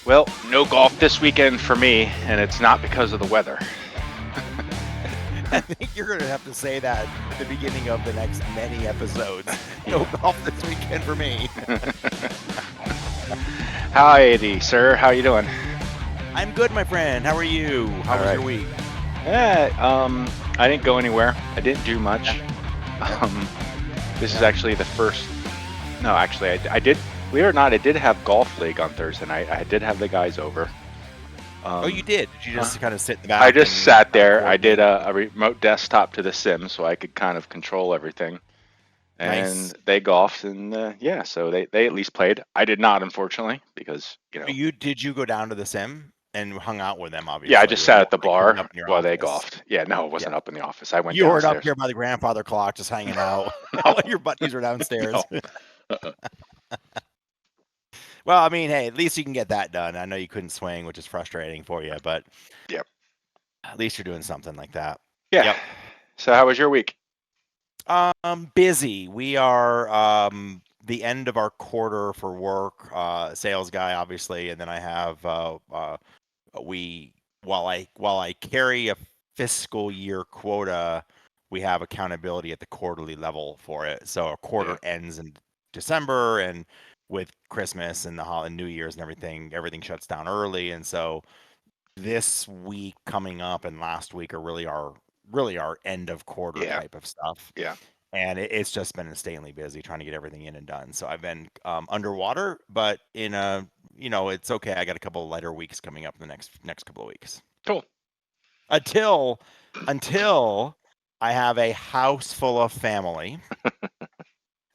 Well, no golf this weekend for me, and it's not because of the weather. I think you're going to have to say that at the beginning of the next many episodes. No golf this weekend for me. Howdy, sir. How you doing? I'm good, my friend. How are you? How All was right. your week? I didn't go anywhere. I didn't do much. This is actually the first. No, actually, I did. Believe it or not, I did have golf league on Thursday night. I did have the guys over. Oh, you did? Did you just kind of sit in the back? I just sat there. I did coordinate? a remote desktop to the sim, so I could kind of control everything. And Nice. they golfed, and yeah, so they at least played. I did not, unfortunately, because Did you go down to the sim and hung out with them? Obviously, Yeah, I just sat at the like, you weren't bar up in your while they office. golfed. Yeah, no, it wasn't Yeah. up in the office. I went You weren't up downstairs. here by the grandfather clock, just hanging out No. while your buddies were downstairs. No. Well, I mean, hey, at least you can get that done. I know you couldn't swing, which is frustrating for you, but Yep. at least you're doing something like that. Yeah. Yep. So how was your week? Busy. We are the end of our quarter for work. Sales guy, obviously, and then I have while I carry a fiscal year quota, we have accountability at the quarterly level for it. So our quarter ends in December, and with Christmas and the New Year's and everything shuts down early, and so this week coming up and last week are really our end of quarter type of stuff. Yeah. And it's just been insanely busy trying to get everything in and done. So I've been underwater, but it's okay. I got a couple of lighter weeks coming up in the next couple of weeks. Cool. Until I have a house full of family.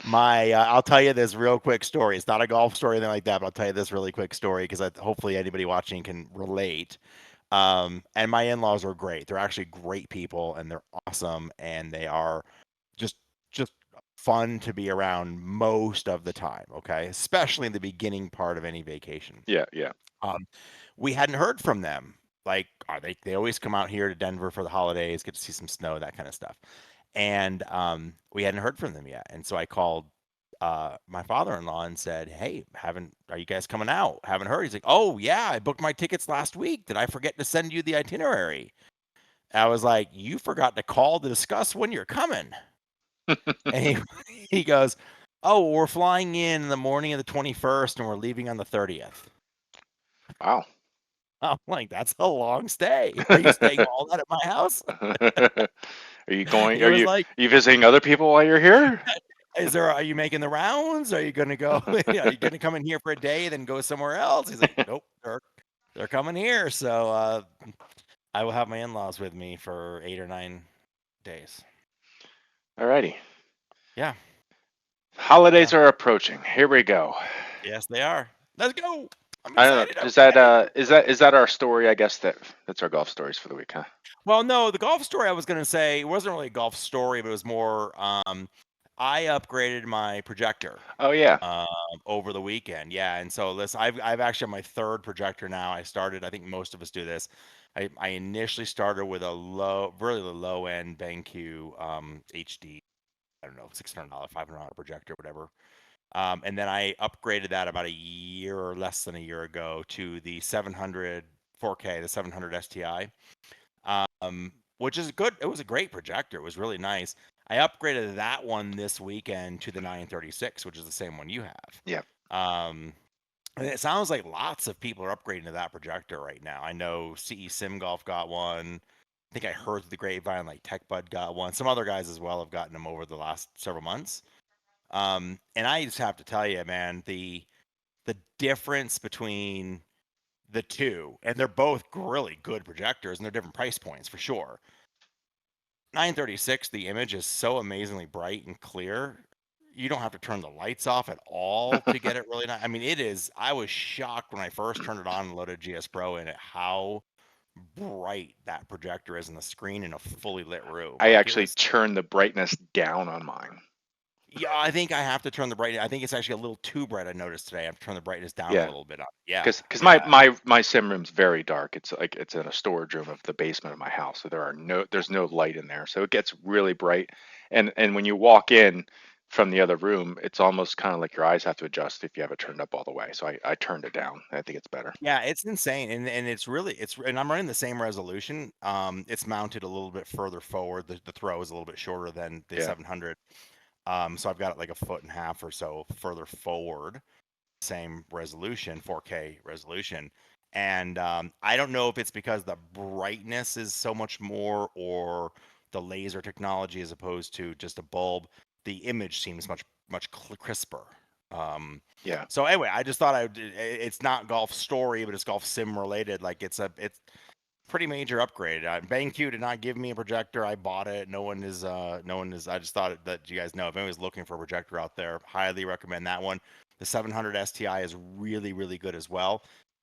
I'll tell you this real quick story. It's not a golf story or anything like that, but I'll tell you this really quick story because hopefully anybody watching can relate. And my in-laws are great. They're actually great people, and they're awesome, and they are just fun to be around most of the time. Okay, especially in the beginning part of any vacation. Yeah. We hadn't heard from them. Like, they always come out here to Denver for the holidays, get to see some snow, that kind of stuff. And we hadn't heard from them yet. And so I called my father-in-law and said, "Hey, are you guys coming out? Haven't heard." He's like, "Oh yeah, I booked my tickets last week. Did I forget to send you the itinerary?" I was like, "You forgot to call to discuss when you're coming." And he goes, "Oh, we're flying in the morning of the 21st and we're leaving on the 30th. Wow. I'm like, "That's a long stay. Are you staying all that at my house?" Are you going? He Are was you like, visiting other people while you're here? Are you making the rounds? Are you gonna go? Are you gonna come in here for a day, then go somewhere else? He's like, "Nope, they're coming here." So I will have my in-laws with me for 8 or 9 days. Alrighty. Yeah. Holidays are approaching. Here we go. Yes, they are. Let's go. I'm I don't excited. know. Is that our story? I guess that's our golf stories for the week, huh? Well, no, the golf story I was gonna say, it wasn't really a golf story, but it was more I upgraded my projector Oh yeah. over the weekend. Yeah, and so listen, I've actually my third projector now. I think most of us do this. I initially started with a really low end BenQ HD, I don't know, $600, $500 projector, whatever. And then I upgraded that about a year or less than a year ago to the 700 4K, the 700 STI, which is good. It was a great projector. It was really nice. I upgraded that one this weekend to the 936, which is the same one you have. Yeah. And it sounds like lots of people are upgrading to that projector right now. I know CE Sim Golf got one. I think I heard through the grapevine like TechBud got one. Some other guys as well have gotten them over the last several months. And I just have to tell you, man, the difference between the two, and they're both really good projectors, and they're different price points for sure. 936, the image is so amazingly bright and clear. You don't have to turn the lights off at all to get it really nice. I mean, it is. I was shocked when I first turned it on and loaded GS Pro in it, how bright that projector is on the screen in a fully lit room. I actually turned the brightness down on mine. Yeah, I think I have to turn the brightness. I think it's actually a little too bright. I noticed today. I have to turn the brightness down a little bit. Yeah, because my sim room's very dark. It's like it's in a storage room of the basement of my house, so there's no light in there, so it gets really bright. And when you walk in, from the other room, it's almost kind of like your eyes have to adjust if you have it turned up all the way. So I turned it down. I think it's better. Yeah, it's insane, and it's really and I'm running the same resolution. It's mounted a little bit further forward. The throw is a little bit shorter than the Yeah. 700. So I've got it like a foot and a half or so further forward. Same resolution, 4K resolution. And I don't know if it's because the brightness is so much more or the laser technology as opposed to just a bulb. The image seems much crisper. Yeah. So anyway, I just thought it's not golf story, but it's golf sim related. Like it's pretty major upgrade. BenQ did not give me a projector. I bought it. No one is. I just thought that you guys know if anyone's looking for a projector out there, highly recommend that one. The 700 STI is really, really good as well.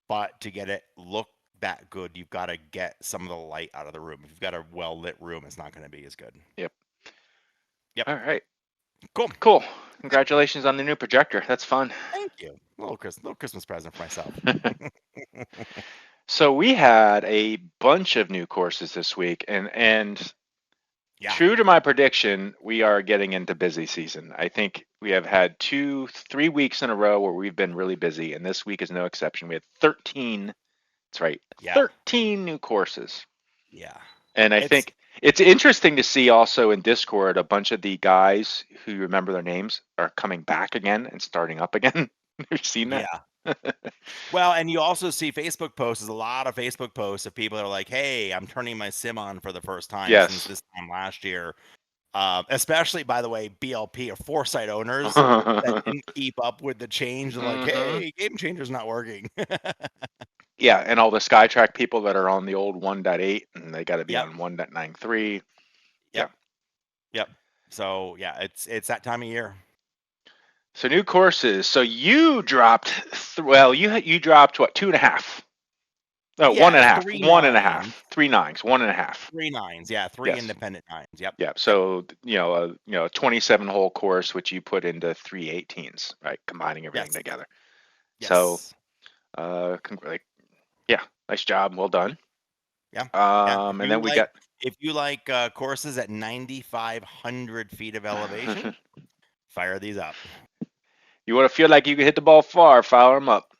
But to get it look that good, you've got to get some of the light out of the room. If you've got a well lit room, it's not going to be as good. Yep. Yep. All right. Cool. Cool. Congratulations on the new projector. That's fun. Thank you. Little Christmas present for myself. So we had a bunch of new courses this week, and Yeah. true to my prediction, we are getting into busy season. I think we have had 3 weeks in a row where we've been really busy, and this week is no exception. We had 13. That's right, Yeah. 13 new courses. Yeah. And I think it's interesting to see also in Discord a bunch of the guys who remember their names are coming back again and starting up again. You've seen that? Yeah. Well, and you also see Facebook posts. There's a lot of Facebook posts of people that are like, "Hey, I'm turning my sim on for the first time since Yes. this time last year." Especially, by the way, BLP or Foresight owners that didn't keep up with the change. They're like, "Hey, Game Changer's not working." Yeah, and all the Skytrack people that are on the old 1.8 and they got to be Yep. on 1.93. Yep. So yeah, it's that time of year. So new courses. So you dropped, you dropped what, 2.5? No, Yeah, 1.5. 3 1.5. 9s. 3 nines. 1.5. 3 9s. Yeah, 3 Yes. independent 9s. Yep. Yeah. So a 27-hole course which you put into 3 18s, right? Combining everything together. Yes. So, yeah, nice job. Well done. Yeah. And then we got. If you like courses at 9,500 feet of elevation, fire these up. You want to feel like you can hit the ball far, fire them up.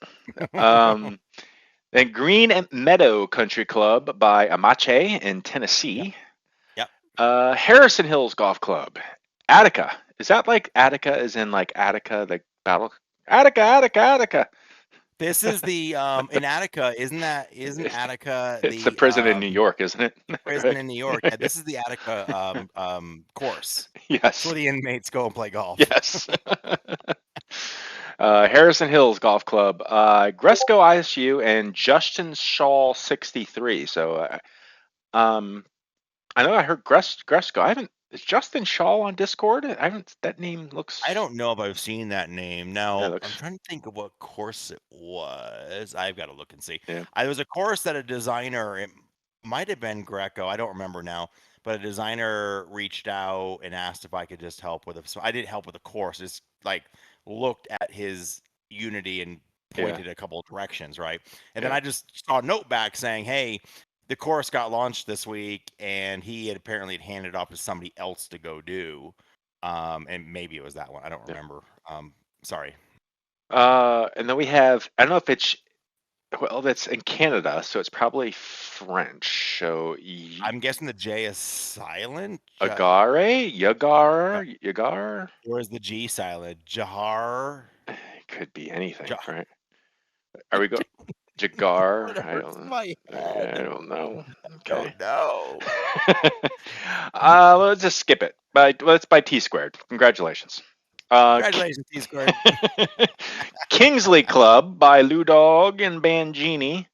Then Green Meadow Country Club by Amache in Tennessee. Yep. Harrison Hills Golf Club. Attica. Is that like Attica as in like Attica, the battle? Attica. This is the in Attica, isn't Attica It's the prison in New York, isn't it? Prison in New York. Yeah, this is the Attica course. Yes. It's where the inmates go and play golf. Yes. Harrison Hills Golf Club, Gresco ISU, and Justin Shaw 63. So, I know I heard Gresco. I haven't. Is Justin Shaw on Discord? I haven't. That name looks. I don't know if I've seen that name. Now, Yeah, I'm trying to think of what course it was. I've got to look and see. Yeah. There was a course that a designer, it might have been Greco, I don't remember now, but a designer reached out and asked if I could just help with it. So I didn't help with the course. Just like looked at his Unity and pointed a couple of directions, right? And then I just saw a note back saying, "Hey, the course got launched this week, and he had apparently handed it off to somebody else to go do." And maybe it was that one. I don't remember. Sorry. And then we have. I don't know if it's. Well, that's in Canada, so it's probably French. So. I'm guessing the J is silent. Yagar. Or is the G silent? Jahar. It could be anything, Ja- right? Are we going? Jagar? It hurts my head. I don't know. Okay. No. Let's just skip it. It's by T Squared. Congratulations. Congratulations, T Squared. Kingsley Club by Lou Dog and Bangini.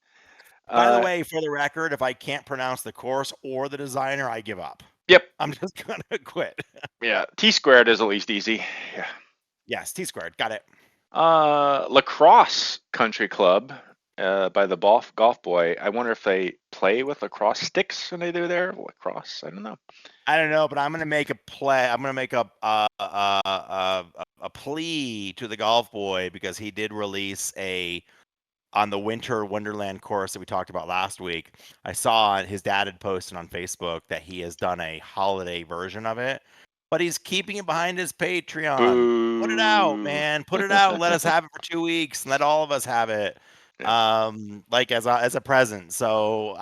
By the way, for the record, if I can't pronounce the course or the designer, I give up. Yep. I'm just gonna quit. Yeah. T Squared is at least easy. Yeah. Yes, T Squared. Got it. Lacrosse Country Club by the Golf Boy. I wonder if they play with lacrosse sticks when they do their lacrosse. I don't know. I don't know, but I'm gonna make a play. I'm gonna make a plea to the Golf Boy because he did release on the Winter Wonderland course that we talked about last week. I saw his dad had posted on Facebook that he has done a holiday version of it. but he's keeping it behind his Patreon. Put it out, Boo. man. Put it out. Let us have it for 2 weeks and let all of us have it. Yeah. Like as a present. So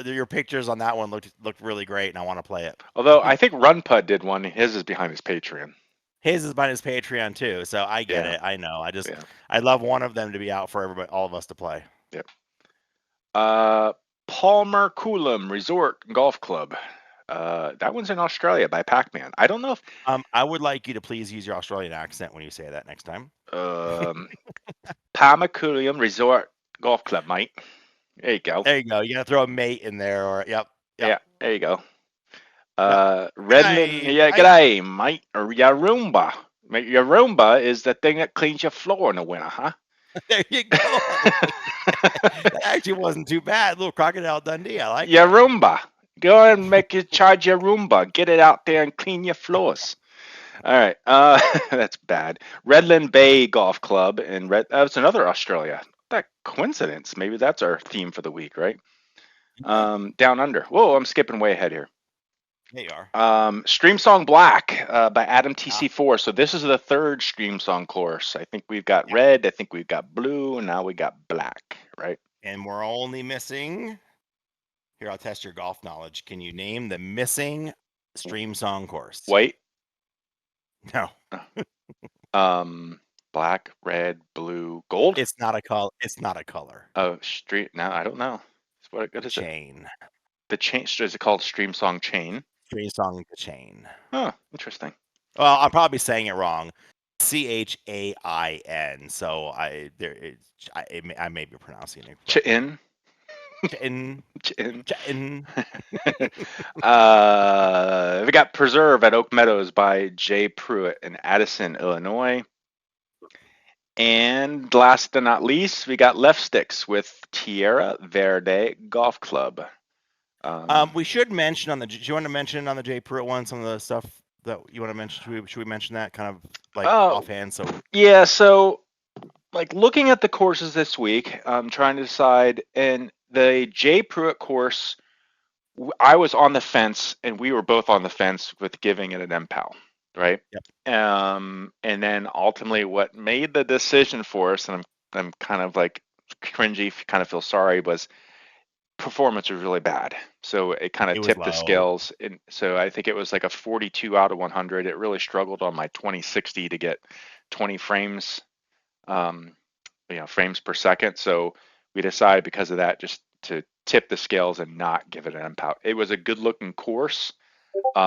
your pictures on that one looked really great, and I want to play it. Although I think Runpud did one. His is behind his Patreon. His is behind his Patreon too, so I get Yeah. it. I know. Yeah. I'd love one of them to be out for everybody, all of us to play. Yep. Palmer Coolum Resort Golf Club. That one's in Australia by Pac-Man. I don't know if I would like you to please use your Australian accent when you say that next time. Palmer Coolum Resort Golf Club, mate. There you go. There you go. You gotta throw a mate in there, or yep. Yeah, there you go. Yep. Redland, G'day, yeah, mate. g'day, mate. Or your Roomba. Mate, your Roomba is the thing that cleans your floor in the winter, huh? There you go. That actually wasn't too bad. Little Crocodile Dundee. I like Your that. Roomba. Go ahead and make you charge your Roomba. Get it out there and clean your floors. All right. That's bad. Redland Bay Golf Club in that's another Australia. That coincidence. Maybe that's our theme for the week, right? Down under. Whoa, I'm skipping way ahead here. There you are. Streamsong Black by Adam TC4. So this is the third Streamsong course. I think we've got red, I think we've got blue, and now we got black, right? And we're only missing. Here, I'll test your golf knowledge. Can you name the missing Streamsong course? White. No. Black, red, blue, gold. It's not a color. It's not a color. Oh, street. Now I don't know. What is chain. it? The chain. Is it called Streamsong Chain? Streamsong Chain. Oh, interesting. Well, I'm probably saying it wrong. CHAIN. So I may be pronouncing it. Chain. Chain. Chain. Chain. We got Preserve at Oak Meadows by Jay Pruitt in Addison, Illinois. And last but not least, we got Left Sticks with Tierra Verde Golf Club. We should mention on the. Do you want to mention on the Jay Pruitt one some of the stuff that you want to mention? Should we mention that kind of like offhand? So yeah, so like looking at the courses this week, I'm trying to decide. And the Jay Pruitt course, I was on the fence, and we were both on the fence with giving it an MPAL, right? Yep. And then ultimately, what made the decision for us, and I'm kind of like cringy, kind of feel sorry, was performance was really bad. So it kind of tipped the scales. And so I think it was like a 42 out of 100. It really struggled on my 2060 to get 20 frames, frames per second. So we decided because of that just to tip the scales and not give it an MPAL. It was a good looking course. We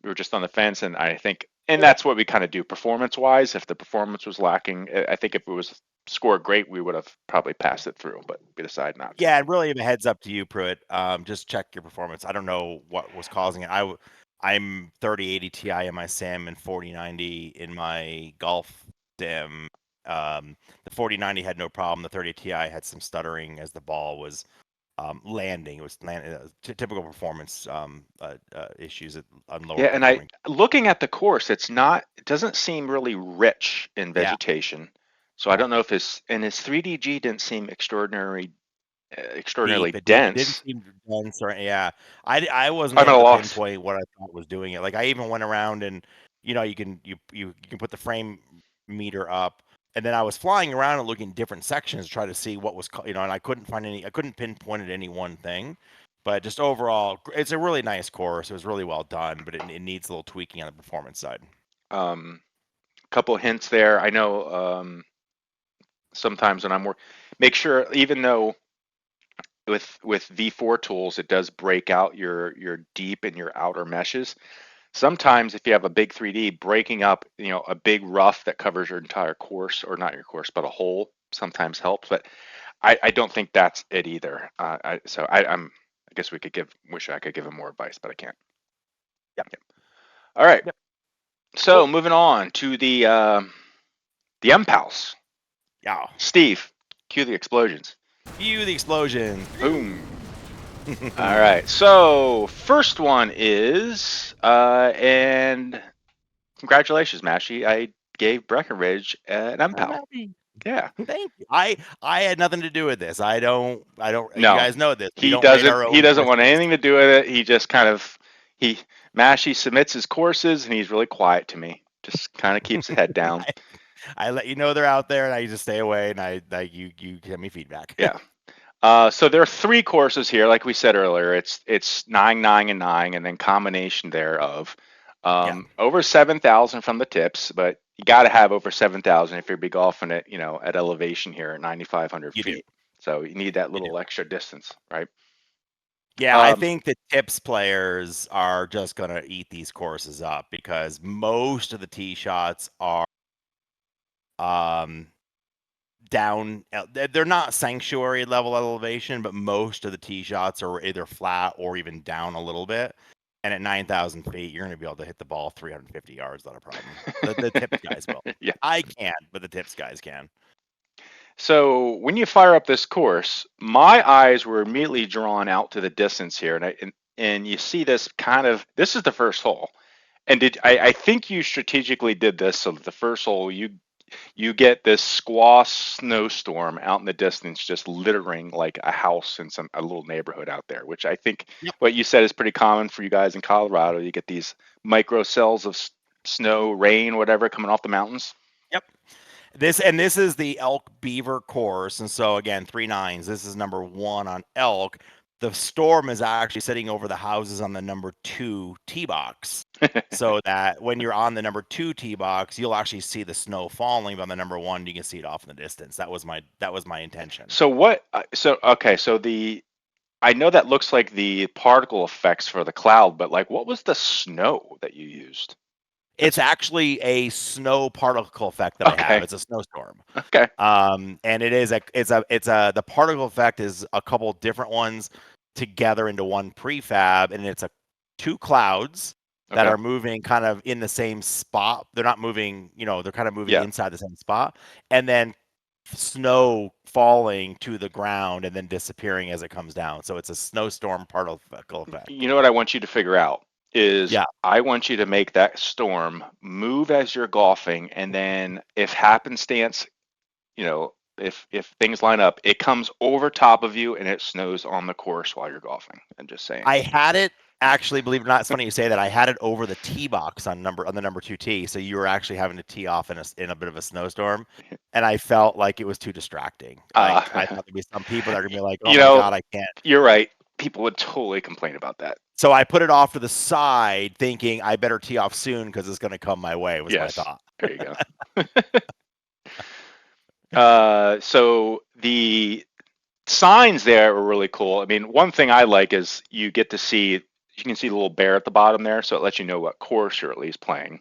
were just on the fence, and I think, and that's what we kind of do performance wise. If the performance was lacking, I think if it was scored great, we would have probably passed it through, but we decided not to. Yeah, really a heads up to you, Pruitt. Just check your performance. I don't know what was causing it. I'm 3080 Ti in my sim and 4090 in my golf sim. The 4090 had no problem. The 30 Ti had some stuttering as the ball was landing. It was typical performance issues on lower. Yeah, and looking at the course, it doesn't seem really rich in vegetation. Yeah. So I don't know if his 3DG didn't seem extraordinarily deep. dense. It didn't seem dense, or I wasn't able to pinpoint what I thought was doing it. Like I even went around and you can put the frame meter up, and then I was flying around and looking at different sections to try to see what was and I couldn't pinpoint at any one thing. But just overall, it's a really nice course. It was really well done, but it needs a little tweaking on the performance side. Couple hints there. I know sometimes when make sure, even though with V4 tools, it does break out your deep and your outer meshes. Sometimes if you have a big 3D, breaking up, a big rough that covers your entire course, or not your course, but a hole, sometimes helps. But I don't think that's it either. I guess wish I could give him more advice, but I can't. Yep. All right. Yep. So moving on to the MPALs. Yeah. Steve, cue the explosions. Cue the explosions. Boom. All right. So first one is, and congratulations, Mashy. I gave Breckenridge an MPAL. Yeah. Thank you. I had nothing to do with this. I don't. No. You guys know this. He doesn't want anything to do with it. He just kind of Mashy submits his courses, and he's really quiet to me. Just kind of keeps his head down. I let you know they're out there, and I just stay away, and I like you give me feedback. Yeah. So there are 3 courses here, like we said earlier. It's 9, 9, and 9, and then combination thereof. Yeah, Over 7,000 from the tips, but you got to have over 7,000 if you're be golfing at at elevation here at 9,500 you do. feet. So you need that You do. little extra distance, right? Yeah, I Um, think the tips players are just gonna eat these courses up because most of the tee shots are um down. They're not sanctuary level elevation, but most of the tee shots are either flat or even down a little bit. And at 9,000 feet, you're going to be able to hit the ball 350 yards, not a problem. The tips guys will. yeah. I can't, but the tips guys can. So when you fire up this course, my eyes were immediately drawn out to the distance here, and you see this kind of this is the first hole, and I think you strategically did this so that the first hole you get this squash snowstorm out in the distance, just littering like a house in a little neighborhood out there, which I think Yep. what you said is pretty common for you guys in Colorado. You get these micro cells of snow, rain, whatever coming off the mountains. Yep. This is the elk beaver course, and so again 3 9s. This is number 1 on elk. The storm is actually sitting over the houses on the number 2 tee box, so that when you're on the number 2 tee box, you'll actually see the snow falling. But on the number 1, you can see it off in the distance. That was my intention. So what? So okay. So the I know that looks like the particle effects for the cloud, but like, what was the snow that you used? It's That's actually a snow particle effect that I have. okay. It's a snowstorm. Okay. And the particle effect is a couple different ones together into one prefab, and it's 2 clouds that Okay. are moving kind of in the same spot. They're not moving, they're kind of moving Yeah. inside the same spot, and then snow falling to the ground and then disappearing as it comes down. So it's a snowstorm particle effect. You know what I want you to figure out is Yeah. I want you to make that storm move as you're golfing, and then if happenstance, if things line up, it comes over top of you and it snows on the course while you're golfing. I'm just saying. I had it actually, believe it or not, it's funny you say that. I had it over the tee box on the number 2 tee, so you were actually having to tee off in a bit of a snowstorm, and I felt like it was too distracting. Uh, I thought there'd be some people that are gonna be like, "Oh you my know, god, I can't." you're right. People would totally complain about that. So I put it off to the side, thinking I better tee off soon because it's gonna come my way. Was my Yes. thought. There you go. So the signs there are really cool. I mean, one thing I like is you get to see, you can see the little bear at the bottom there, so it lets you know what course you're at least playing,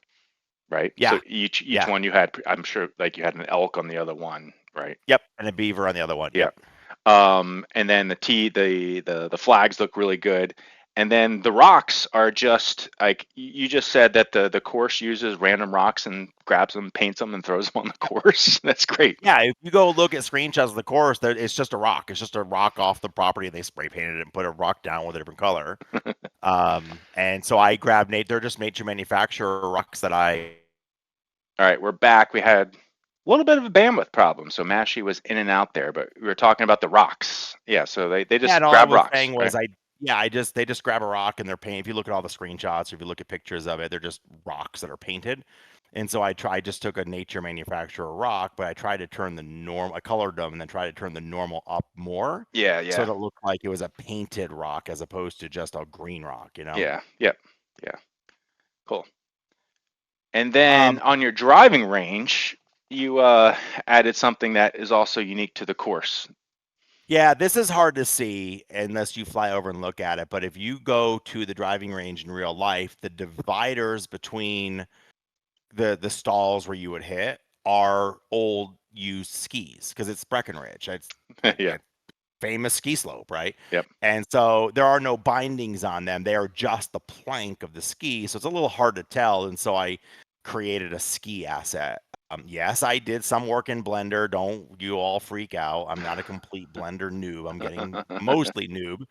right? So Yeah, each yeah, one you had, I'm sure, like you had an elk on the other one, right? yep, and a beaver on the other one. Yeah. Yep. And then the flags look really good. And then the rocks are just like you just said that the course uses random rocks and grabs them, paints them, and throws them on the course. That's great. Yeah, if you go look at screenshots of the course, it's just a rock. It's just a rock off the property, and they spray painted it and put a rock down with a different color. And so I grabbed they're just nature manufacturer rocks that I. All right, we're back. We had a little bit of a bandwidth problem, so Mashy was in and out there, but we were talking about the rocks. Yeah, so they Yeah, just and all I grab was rocks, saying right? was they just grab a rock and they're painted. If you look at all the screenshots, or if you look at pictures of it, they're just rocks that are painted. And so I just took a nature manufacturer rock, but I tried to turn I colored them and then tried to turn the normal up more Yeah, so yeah, that it looked like it was a painted rock as opposed to just a green rock. yeah, yep, yeah, cool. And then Um, on your driving range, you added something that is also unique to the course. Yeah, this is hard to see unless you fly over and look at it. But if you go to the driving range in real life, the dividers between the stalls where you would hit are old used skis because it's Breckenridge. It's Yeah, a famous ski slope, right? yep. And so there are no bindings on them. They are just the plank of the ski. So it's a little hard to tell. And so I created a ski asset. Yes, I did some work in Blender. Don't you all freak out. I'm not a complete Blender noob. I'm getting mostly noob.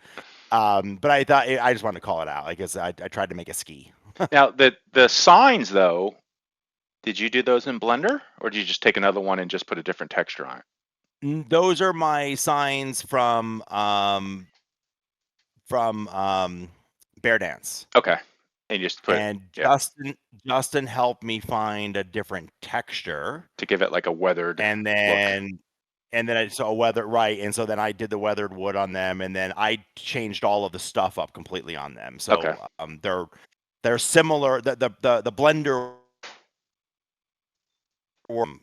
But I thought I just wanted to call it out. I guess I tried to make a ski. Now the signs though, did you do those in Blender, or did you just take another one and just put a different texture on Those are my signs from Bear Dance. it? Okay. And you just put And yeah Justin helped me find a different texture, to give it like a weathered and look. then I saw weather right, and so then I did the weathered wood on them, and then I changed all of the stuff up completely on them. Okay. So they're similar. The blender from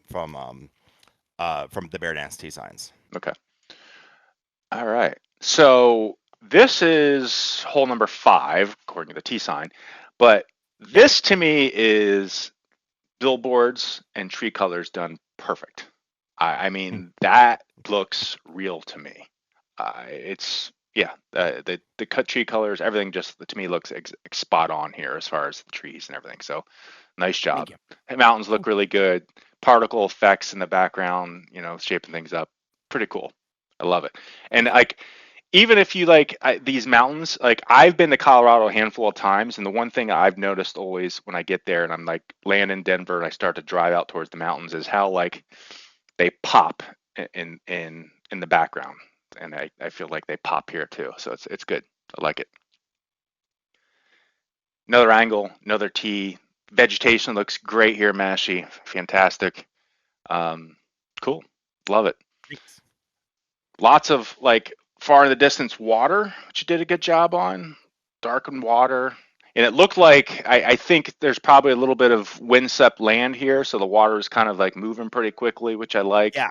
the Bear Dance Tea Signs. Okay. All right. So this is hole number 5, according to the T sign. But Yep. this to me is billboards and tree colors done perfect. I mean, that looks real to me. It's yeah, the cut tree colors, everything just to me looks spot on here as far as the trees and everything. So nice Thank job. you. The mountains look really good. Particle effects in the background, shaping things up. Pretty cool. I love it. And Thank you. like even if you like these mountains, like I've been to Colorado a handful of times, and the one thing I've noticed always when I get there and I'm like land in Denver and I start to drive out towards the mountains is how like they pop in the background, and I feel like they pop here too. So it's good. I like it. Another angle, another tee. Vegetation looks great here, Mashi. Fantastic. Um, cool. Love it. Thanks. Lots of like far in the distance water, which you did a good job on. Darkened water. And it looked like I think there's probably a little bit of windswept land here, so the water is kind of like moving pretty quickly, which I like. Yeah.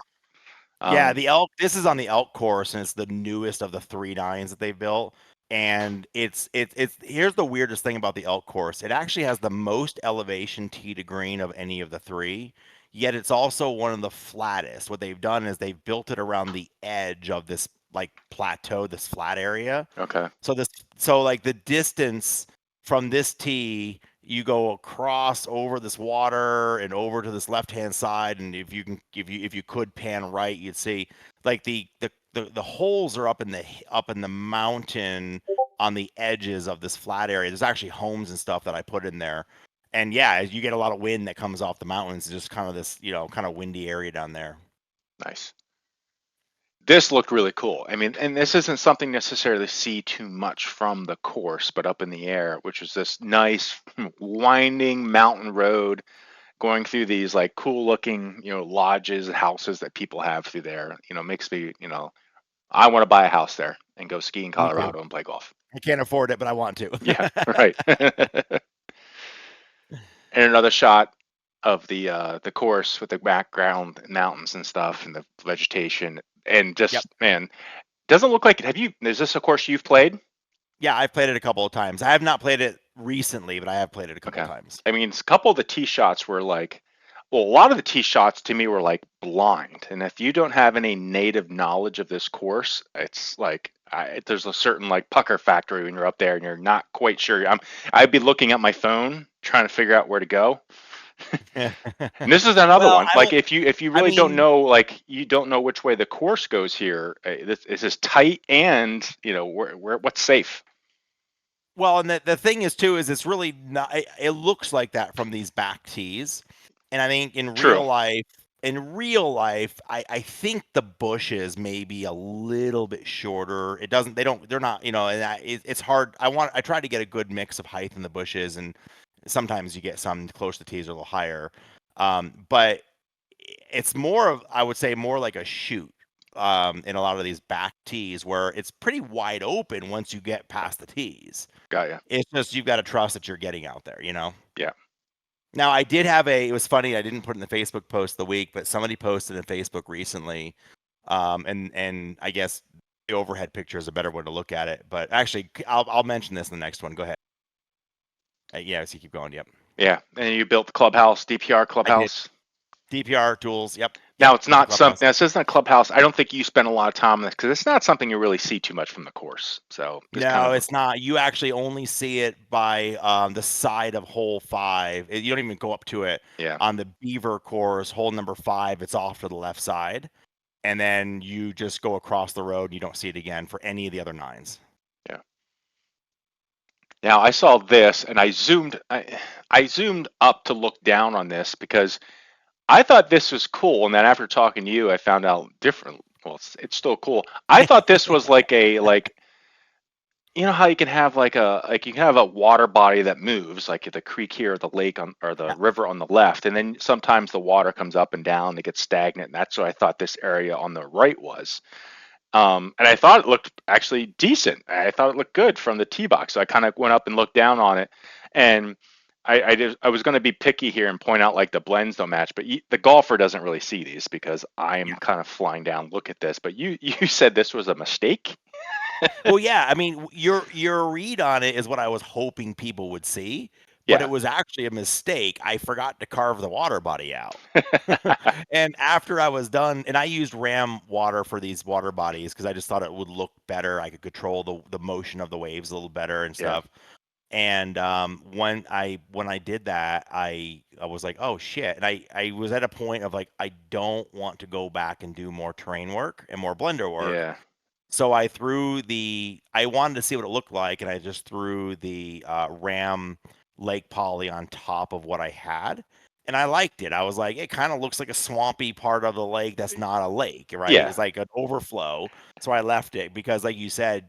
Yeah, Um, the elk. This is on the elk course, and it's the newest of the 3 nines that they built. And it's here's the weirdest thing about the elk course. It actually has the most elevation tee to green of any of the three. Yet it's also one of the flattest. What they've done is they've built it around the edge of this like plateau, this flat area. okay. So like the distance from this tee, you go across over this water and over to this left-hand side, and if you could pan right, you'd see like the holes are up in the mountain on the edges of this flat area. There's actually homes and stuff that I put in there. And yeah, you get a lot of wind that comes off the mountains. It's just kind of this, kind of windy area down there. Nice. This looked really cool. I mean, and this isn't something necessarily see too much from the course, but up in the air, which is this nice winding mountain road going through these like cool looking, lodges and houses that people have through there. Makes me, I want to buy a house there and go ski in Me too. Colorado and play golf. I can't afford it, but I want to. Yeah, right. And another shot of the course with the background mountains and stuff and the vegetation and Yep. just man, doesn't look like it. Is this a course you've played? Yeah, I've played it a couple of times. I have not played it recently, but I have played it a couple Okay. of times. I mean, a couple of the tee shots were like, well, a lot of the tee shots to me were like blind. And if you don't have any native knowledge of this course, it's like there's a certain like pucker factory when you're up there and you're not quite sure. I'd be looking at my phone trying to figure out where to go. And this is another Well, one. Like if you I really don't mean, know, like you don't know which way the course goes here, this is tight and where what's safe. well, and the thing is too is it's really not. It looks like that from these back tees, and I think True. in real life, I think the bushes may be a little bit shorter. It doesn't. They don't. They're not. And it's hard. I try to get a good mix of height in the bushes, and sometimes you get some close to the tees are a little higher. But it's more of, I would say, more like a shoot in a lot of these back tees where it's pretty wide open once you get past the tees. Got ya. It's just you've got to trust that you're getting out there, Yeah. Now I did have it was funny, I didn't put it in the Facebook post of the week, but somebody posted in Facebook recently, and I guess the overhead picture is a better way to look at it. But actually, I'll mention this in the next one. Go ahead. Yeah, so you keep going. Yep. Yeah. And you built the clubhouse, DPR I did. clubhouse. DPR tools. Yep. Now it's not Clubhouse. something. This isn't a clubhouse. I don't think you spend a lot of time on this because it's not something you really see too much from the course. So No, it's not. You actually only see it by the side of hole 5. You don't even go up to it. yeah. On the Beaver course, hole number 5, it's off to the left side. And then you just go across the road and you don't see it again for any of the other 9s. Yeah. Now I saw this and I zoomed up to look down on this because I thought this was cool, and then after talking to you, I found out different. Well, it's still cool. I thought this was like you know how you can have you can have a water body that moves, like the creek here, or the lake on, or the Yeah. river on the left, and then sometimes the water comes up and down, it gets stagnant, and that's what I thought this area on the right was. And I thought it looked actually decent. I thought it looked good from the tee box. So I kind of went up and looked down on it, and I was going to be picky here and point out like the blends don't match, but the golfer doesn't really see these because I am Yeah. kind of flying down. Look at this, but you said this was a mistake. Well, yeah, I mean, your read on it is what I was hoping people would see, but Yeah, it was actually a mistake. I forgot to carve the water body out. And after I was done, and I used ram water for these water bodies because I just thought it would look better. I could control the motion of the waves a little better and yeah, stuff. And when I did that, I was like, oh shit. And I was at a point of like, I don't want to go back and do more terrain work and more blender work. yeah, So I wanted to see what it looked like, and I just threw the Ram Lake Poly on top of what I had, and I liked it. I was like, it kind of looks like a swampy part of the lake that's not a lake, right? yeah. It's like an overflow. So I left it because, like you said,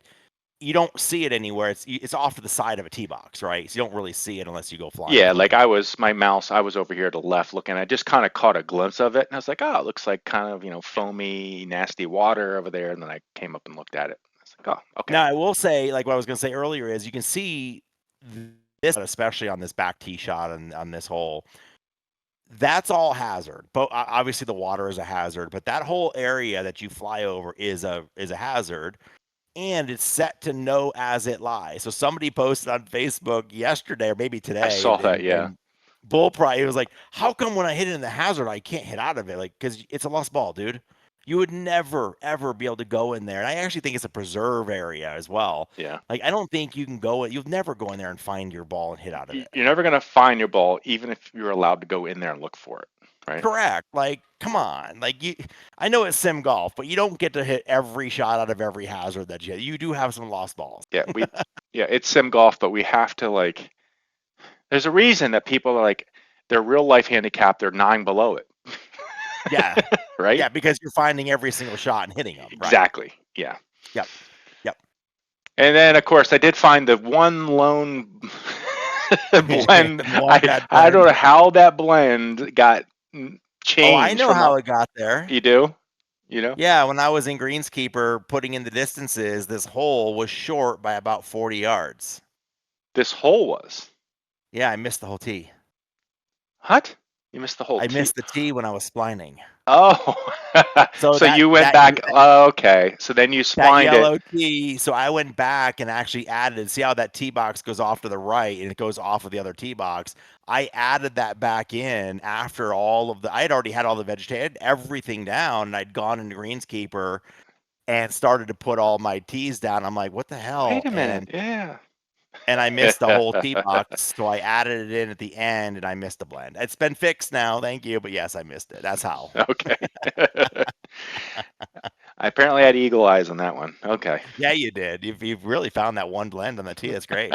you don't see it anywhere. It's off to the side of a tee box, right? So you don't really see it unless you go flying Yeah, over like the top. I was over here to the left looking. I just kind of caught a glimpse of it, and I was like, oh, it looks like kind of, foamy, nasty water over there. And then I came up and looked at it. I was like, oh, okay. Now, I will say, like what I was going to say earlier, is you can see this, especially on this back tee shot and on this hole. That's all hazard. But obviously the water is a hazard, but that whole area that you fly over is a hazard, and it's set to know as it lies. So somebody posted on Facebook yesterday or maybe I today, saw and that. and, Yeah, and Bull Pride, it was like, how come when I hit it in the hazard I can't hit out of it? Like, because it's a lost ball, dude. You would never ever be able to go in there. And I actually think it's a preserve area as well. yeah. Like, I don't think you can go. You'll never go in there and find your ball and hit out of it. You're never gonna find your ball, even if you're allowed to go in there and look for it, right? Correct. Like, come on. Like I know it's sim golf, but you don't get to hit every shot out of every hazard that you hit. You do have some lost balls. Yeah, yeah, it's sim golf, but we have to like. There's a reason that people are like, their real life handicap, they're 9 below it, Yeah. right? Yeah, because you're finding every single shot and hitting them, right? Exactly. Yeah. Yep. Yep. And then, of course, I did find the one lone blend. One I bad I don't blend. know how that blend got Oh, I changed know from how all. it got there. You do? You know? Yeah, when I was in greenskeeper putting in the distances, this hole was short by about 40 yards. This hole was. Yeah, I missed the whole tee. What? You missed the whole I tee. missed the tee when I was splining. Oh, So so that you went that back. Oh, okay. So then you that splined it. yellow tee, so I went back and actually added, see how that tee box goes off to the right and it goes off of the other tee box. I added that back in after I had already had all the vegetation, everything down, and I'd gone into greenskeeper and started to put all my tees down. I'm like, what the hell? Wait a minute. And Yeah. I missed the whole tee box, so I added it in at the end, and I missed the blend. It's been fixed now, thank you, but yes, I missed it. That's how. Okay. I apparently had eagle eyes on that one. Okay. Yeah, you did. You've really found that one blend on the tee. That's great.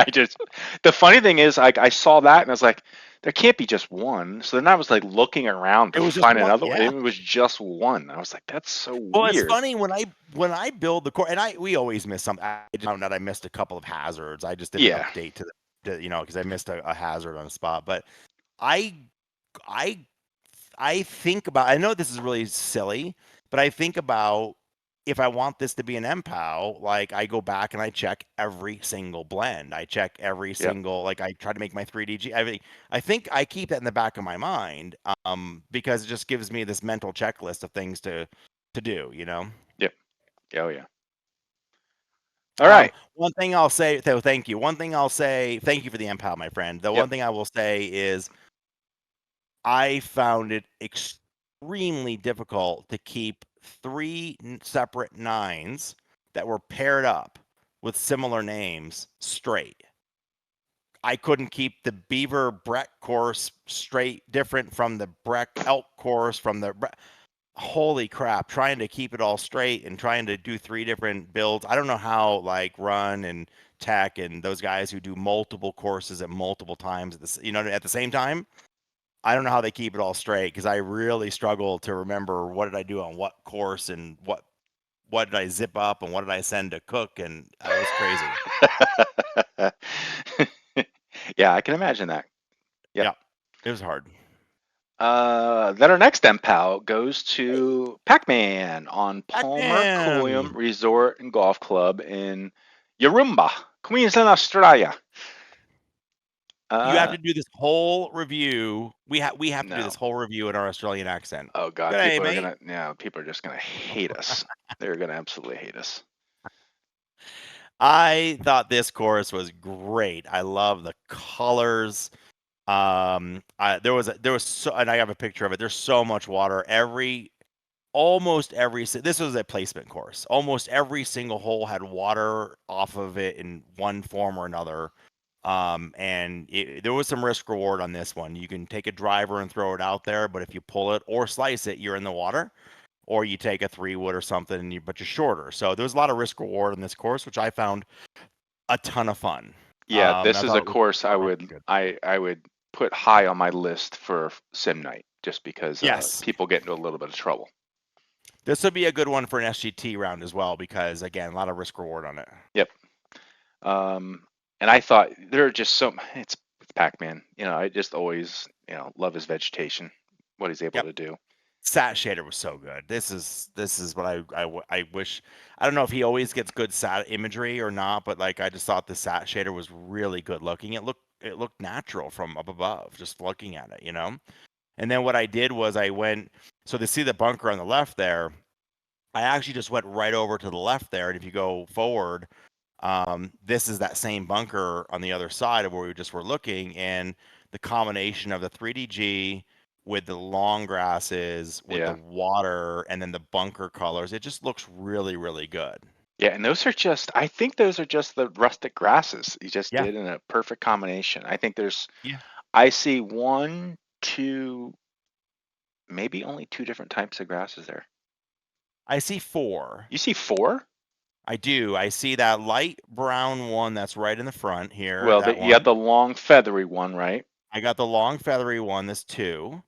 The funny thing is, I saw that and I was like, there can't be just one. So then I was like looking around to It was just find one, another one. yeah. It was just one. I was like, that's so Well, it's weird. funny when I build the course, and we always miss some. I just found out I missed a couple of hazards. I just didn't Yeah. update because I missed a hazard on a spot. But I I I think about. I know this is really silly, but I think about if I want this to be an MPOW, like I go back and I check every single blend. I check every Yep. single, like I try to make my 3DG. I think I keep that in the back of my mind, because it just gives me this mental checklist of things to do. Yep. Oh yeah. All right. One thing I'll say, so thank you. One thing I'll say, thank you for the MPOW, my friend. The Yep. one thing I will say is I found it extremely difficult to keep three separate nines that were paired up with similar names straight. I couldn't keep the Beaver Breck course straight, different from the Breck Elk course, from the holy crap, trying to keep it all straight and trying to do three different builds. I don't know how like Run and Tech and those guys who do multiple courses at multiple times at the same time. I don't know how they keep it all straight because I really struggle to remember what did I do on what course and what what did I zip up and what did I send to cook, and it was crazy. Yeah, I can imagine that. Yep. Yeah, it was hard. Then our next MPAL goes to Pac-Man on Palmer Pac-Man. Coolum Resort and Golf Club in Yarumba, Queensland, Australia. You have to do this whole review. We have to do No. this whole review in our Australian accent. Oh God, Good day, people are mate. gonna, yeah, people are just gonna hate us. They're gonna absolutely hate us. I thought this course was great. I love the colors. There was so, and I have a picture of it. There's so much water. This was a placement course. Almost every single hole had water off of it in one form or another. And there was some risk reward on this one. You can take a driver and throw it out there, but if you pull it or slice it, you're in the water. Or you take a 3-wood or something, but you're shorter. So there was a lot of risk reward in this course, which I found a ton of fun. Yeah, And this I is thought a it was course I really would good. I would put high on my list for sim night, just because Yes, people get into a little bit of trouble. this would be a good one for an SGT round as well because again, a lot of risk reward on it. Yep. And I thought there are just so it's Pac-Man. I just always love his vegetation, what he's able Yep. to do. Sat shader was so good. This is what I wish. I don't know if he always gets good sat imagery or not, but like I just thought the sat shader was really good looking. It looked natural from up above, just looking at it, And then what I did was I went so to see the bunker on the left there. I actually just went right over to the left there, and if you go forward, this is that same bunker on the other side of where we just were looking, and the combination of the 3DG with the long grasses, with the Yeah. water, and then the bunker colors, it just looks really, really good. Yeah, and I think those are just the rustic grasses he just Yeah, did in a perfect combination. I think yeah. I see one, two, maybe only two different types of grasses there. I see 4. You see four? I do. I see that light brown one that's right in the front here, Well, that you got one. the long feathery one, right? I got the long feathery one, this 2.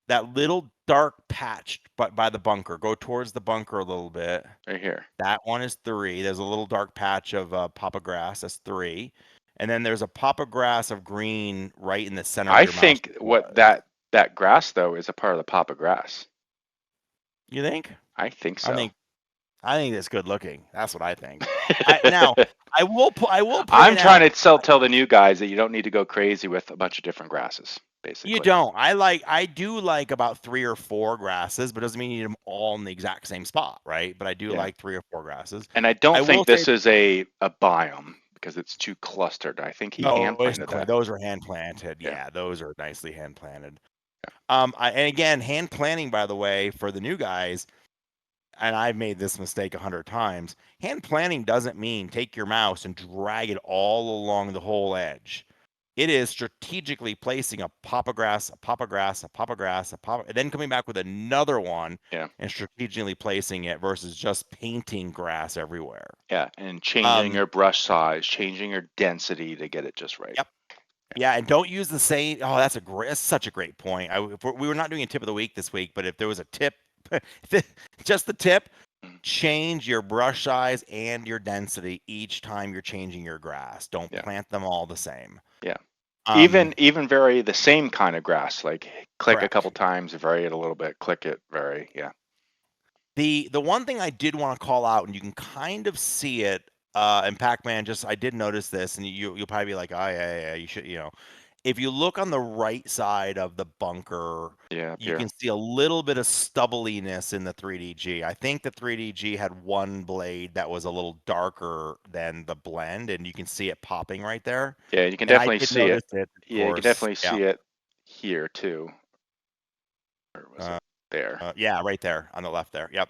That little dark patch but by the bunker. Go towards the bunker a little bit. Right here. That one is 3. There's a little dark patch of papa grass. That's 3. And then there's a papa grass of green right in the center where I your mouse think what was. that grass though is a part of the papa grass. You think? I think I so. think I think it's good looking. That's what I think. Now I will I'm point trying out to tell the new guys that you don't need to go crazy with a bunch of different grasses, you basically. don't. I do like about 3 or 4 grasses, but doesn't mean you need them all in the exact same spot, right? But I do Yeah. like 3 or 4 grasses. And I I don't will think say this is a biome because it's too clustered. I think he no, hand it's planted not. that. Those are hand planted. Yeah. Yeah, those are nicely hand planted. And again, hand planting, by the way, for the new guys, and I've made this mistake 100 times. Hand planting doesn't mean take your mouse and drag it all along the whole edge. It is strategically placing a papa grass, a papa grass, a papa grass, and then coming back with another one Yeah. and strategically placing it versus just painting grass everywhere. Yeah. And changing Um, your brush size, changing your density to get it just right. yep. Yeah, and don't use the same. Oh, that's such a great point. We were not doing a tip of the week this week, but if there was a tip, just the tip, Mhm. change your brush size and your density each time you're changing your grass. Don't Yeah. plant them all the same. Yeah. Um, Even vary the same kind of grass, like click a couple correct. times, vary it a little bit, click it, vary. Yeah. The one thing I did want to call out, and you can kind of see it in Pac-Man. Just I did notice this, and you'll probably be like, oh yeah, you should, If you look on the right side of the bunker, Yeah. Up you here. can see a little bit of stubbliness in the 3DG. I think the 3DG had one blade that was a little darker than the blend, and you can see it popping right there. Yeah. You can And I definitely did see it. notice it, of Yeah. You can course. definitely Yeah. see it here too. Or was it Uh, there? yeah, right there on the left there. Yep.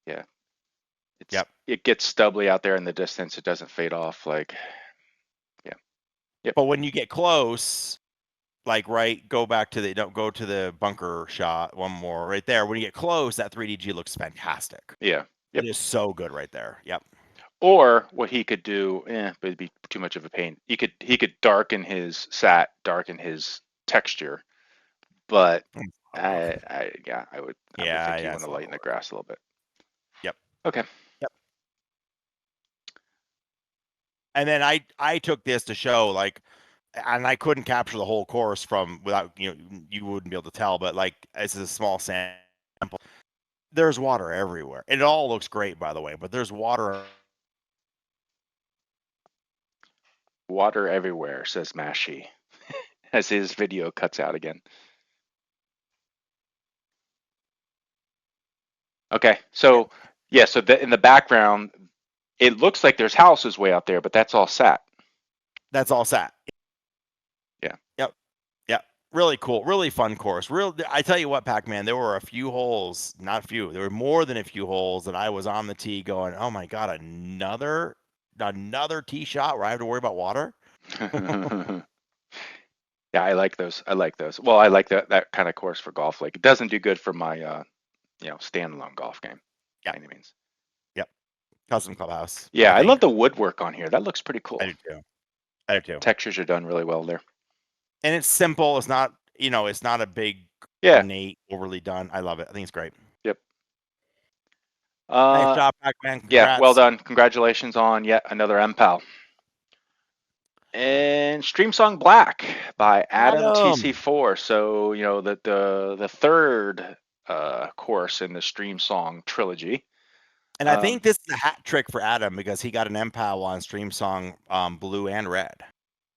Yeah. Yep. It gets stubbly out there in the distance. It doesn't fade off. Like, yeah. Yep. But when you get close, like go back to the don't go to the bunker shot one more right there. When you get close, that 3DG looks fantastic. Yeah. It Yep. is so good right there. Yep. Or what he could do, but it'd be too much of a pain. He could darken his texture, but Oh, I would yeah, think you yeah, want it's to a lot lighten of the work. grass a little bit. Yep. Okay. Yep. And then I took this to show like, and I couldn't capture the whole course from without you wouldn't be able to tell, but like it's a small sample. There's water everywhere. It all looks great, by the way, but there's water. Water everywhere, says Mashi, as his video cuts out again. Okay, so yeah, so in the background, it looks like there's houses way out there, but that's all sat. That's all sat. Yeah. Yep. Yep. Really cool. Really fun course. I tell you what, Pac-Man, there were a few holes, not a few, there were more than a few holes that I was on the tee going, oh my God, another tee shot where I have to worry about water. Yeah, I like those. I like those. Well, I like that kind of course for golf. Like it doesn't do good for my standalone golf game Yeah. by any means. Yep. Custom clubhouse. Yeah, I love the woodwork on here. That looks pretty cool. I do too. I do too. Textures are done really well there. And it's simple. It's not, it's not a big, ornate, overly done. I love it. I think it's great. Yep. Nice job, Pac-Man. Congrats. Yeah, well done. Congratulations on yet another MPAL. And Streamsong Black by Adam TC4. So, the third course in the Streamsong trilogy. And I think this is a hat trick for Adam because he got an MPAL on Streamsong blue and red.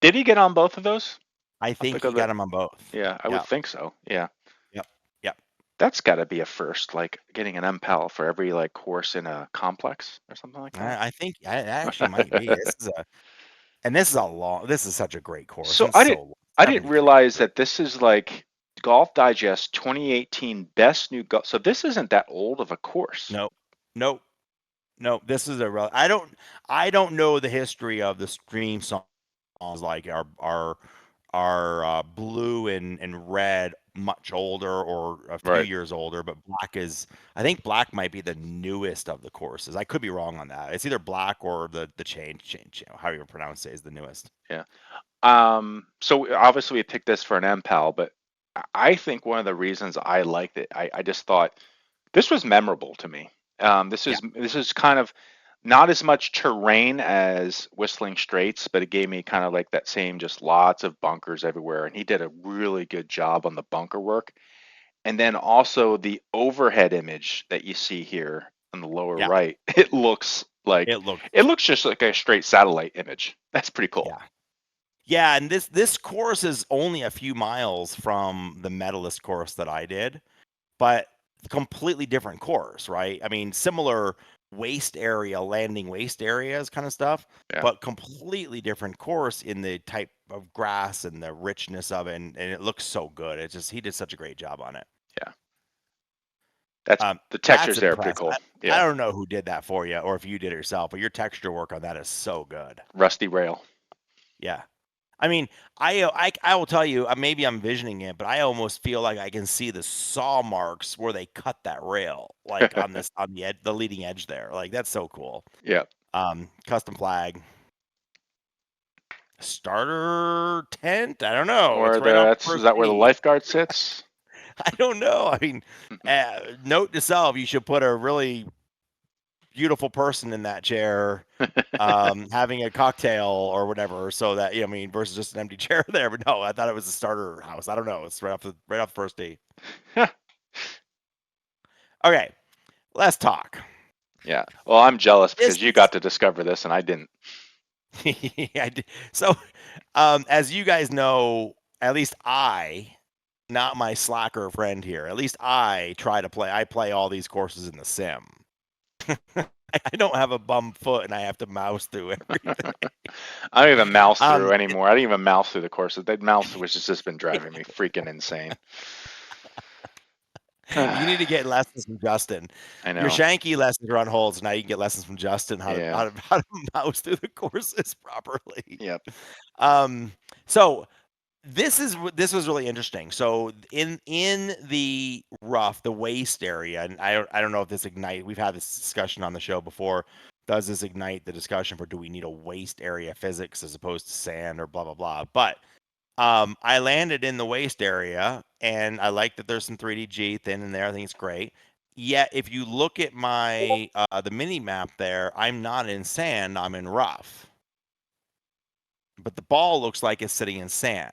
Did he get on both of those? I think he got them on both. Yeah, I would think so. Yeah. Yep. That's got to be a first, like getting an MPAL for every like course in a complex or something like that. I think it actually might be. This is such a great course. So I didn't realize that this is like Golf Digest 2018 best new golf. So this isn't that old of a course. Nope. This is I don't know the history of the Streamsong like our blue and red much older or a few years older, but I think black might be the newest of the courses. I could be wrong on that. It's either black or the change, how you pronounce it is the newest. Yeah. So obviously we picked this for an MPAL, but I think one of the reasons I liked it, I just thought this was memorable to me. This is kind of not as much terrain as Whistling Straits, but it gave me kind of like that same, just lots of bunkers everywhere. And he did a really good job on the bunker work. And then also the overhead image that you see here on the lower right, it looks just like a straight satellite image. That's pretty cool. Yeah, and this course is only a few miles from the medalist course that I did, but completely different course, right? I mean, similar landing waste areas kind of stuff, but completely different course in the type of grass and the richness of it, and it looks so good. He did such a great job on it. Yeah. That's the textures there are pretty cool. I don't know who did that for you or if you did it yourself, but your texture work on that is so good. Rusty rail. Yeah. I mean, I will tell you, maybe I'm visioning it, but I almost feel like I can see the saw marks where they cut that rail, like on the edge, the leading edge there. Like that's so cool. Yeah. Custom flag. Starter tent? I don't know. Or is that where the lifeguard sits? I don't know. I mean, note to self: you should put a really beautiful person in that chair having a cocktail or whatever, so that versus just an empty chair there. But no, I thought it was a starter house. I don't know. It's right off the first tee. Okay, let's talk. Yeah. Well, I'm jealous because you got to discover this and I didn't. I did. So, as you guys know, at least not my slacker friend here, at least I play all these courses in the sim. I don't have a bum foot and I have to mouse through everything. I don't even mouse through anymore. I don't even mouse through the courses. That mouse which has just been driving me freaking insane. You need to get lessons from Justin. I know. Your Shanky lessons are on hold, so now you can get lessons from Justin how to mouse through the courses properly. Yep. So this was really interesting. So in the rough, the waste area, and I don't know if this ignite. We've had this discussion on the show before. Does this ignite the discussion for do we need a waste area physics as opposed to sand or blah blah blah? But I landed in the waste area, and I like that there's some 3D G thin in there. I think it's great. Yet, if you look at my the mini map there, I'm not in sand, I'm in rough. But the ball looks like it's sitting in sand.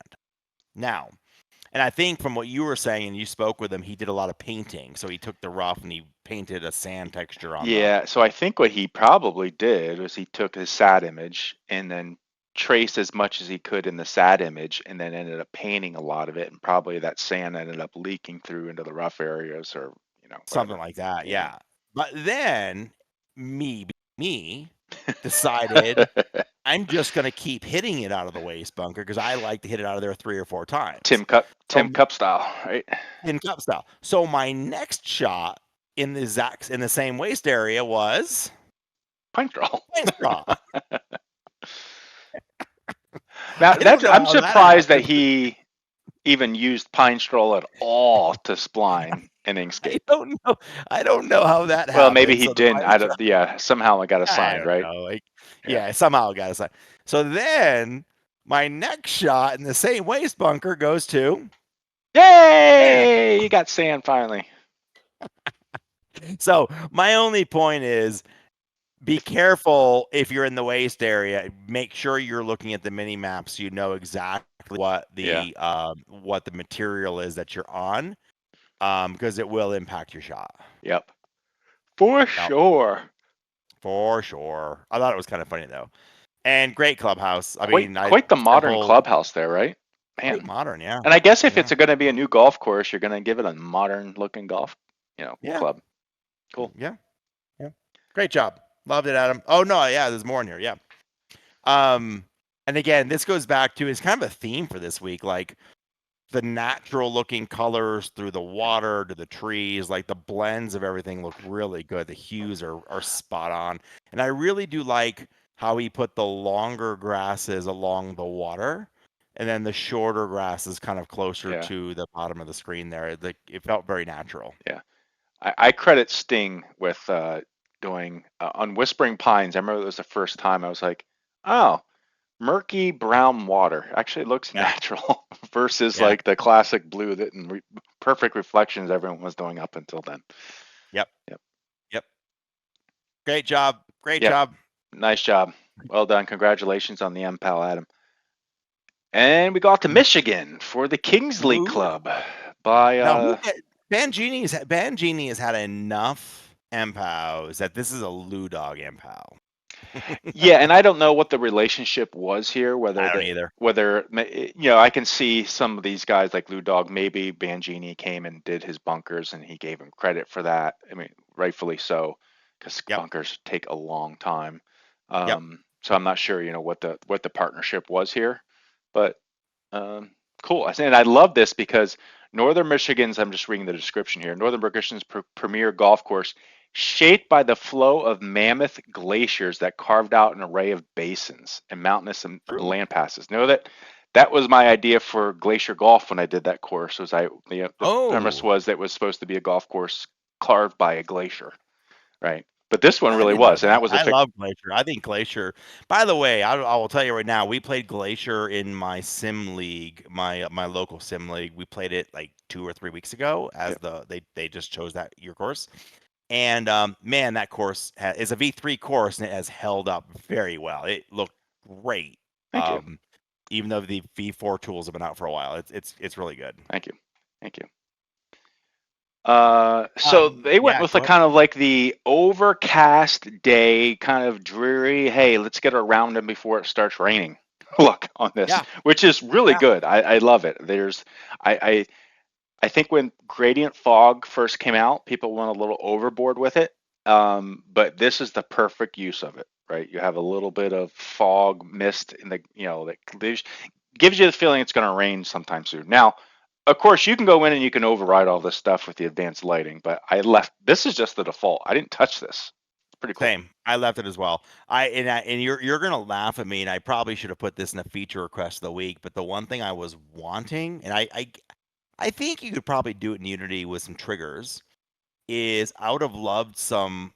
Now, and I think from what you were saying, and you spoke with him, he did a lot of painting. So he took the rough and he painted a sand texture on the. Yeah, so I think what he probably did was he took his SAT image and then traced as much as he could in the SAT image and then ended up painting a lot of it, and probably that sand ended up leaking through into the rough areas, or Something whatever. like that, Yeah. yeah. But then me decided I'm just gonna keep hitting it out of the waste bunker because I like to hit it out of there 3 or 4 times. Tim So Cup style, right? in cup style. So my next shot in the same waste area was Pine straw. pine straw. Now I don't know I'm how that surprised that happened. he even used pine straw at all to spline an I Inkscape. don't know. I don't know how that Well, maybe happened. he So the didn't. pine straw, Yeah, somehow I got I assigned, don't right? know. Like, Yeah. yeah, somehow it got aside. So then my next shot in the same waste bunker goes to sand. Yay! You got sand finally. So my only point is be careful if you're in the waste area. Make sure you're looking at the mini maps so you know exactly Yeah. what the material is that you're on, because it will impact your shot. Yep. For Yep, sure. for sure. I thought it was kind of funny though, and great clubhouse. I Quite mean, I quite the modern simple, clubhouse there, right? quite Man. modern. Yeah, And I guess if yeah, it's going to be a new golf course, you're going to give it a modern looking golf, yeah, club. Cool. yeah, yeah. Great job. Loved it, Adam. Oh no, yeah, there's more in here. Yeah. Um, and again, this goes back to it's kind of a theme for this week, like the natural looking colors through the water to the trees, like the blends of everything look really good. The hues are spot on. And I really do like how he put the longer grasses along the water and then the shorter grasses kind of closer Yeah. to the bottom of the screen there. Like it felt very natural. Yeah. I credit Sting with doing on Whispering Pines. I remember it was the first time I was like, oh, murky brown water actually looks Yeah. natural versus Yeah. like the classic blue that perfect reflections everyone was doing up until then. Yep. Yep. Yep. Great job. Great Yep. job. Nice job. Well done. Congratulations on the MPAL, Adam. And we go off to Michigan for the Kingsley Ooh. Club by Now, Bangini has had enough MPOWs that this is a Lou Dog MPOW. yeah, and I don't know what the relationship was here, I don't either. I can see some of these guys like Lou Dog, maybe Bangini came and did his bunkers and he gave him credit for that. I mean, rightfully so, because Yep. bunkers take a long time. Yep. So I'm not sure, what the partnership was here, but cool. And I love this because Northern Michigan's, I'm just reading the description here, Northern Michigan's premier golf course, shaped by the flow of mammoth glaciers that carved out an array of basins and mountainous and True. land passes. Know that was my idea for glacier golf when I did that course. The premise Oh, was that it was supposed to be a golf course carved by a glacier, right? But this one I really didn't know was, and that. that was a I love Glacier. I think Glacier. By the way, I will tell you right now, we played Glacier in my sim league, my local sim league. We played it like 2 or 3 weeks ago as Yep. they just chose that year course. And man, that course is a V3 course and it has held up very well. It looked great. Thank you, Even though the V4 tools have been out for a while, it's really good. thank you, thank you. So they went Yeah, with go a ahead. kind of like the overcast day, kind of dreary. Hey, let's get around them before it starts raining. Look on this, Yeah, which is really yeah, good. I love it. I, I, I think when gradient fog first came out, people went a little overboard with it. But this is the perfect use of it, right? You have a little bit of fog, mist in that gives you the feeling it's going to rain sometime soon. Now, of course, you can go in and you can override all this stuff with the advanced lighting, but this is just the default. I didn't touch this. It's pretty cool. same. I left it as well. And you're gonna laugh at me, and I probably should have put this in a feature request of the week. But the one thing I was wanting, and I think you could probably do it in Unity with some triggers, is I would have loved some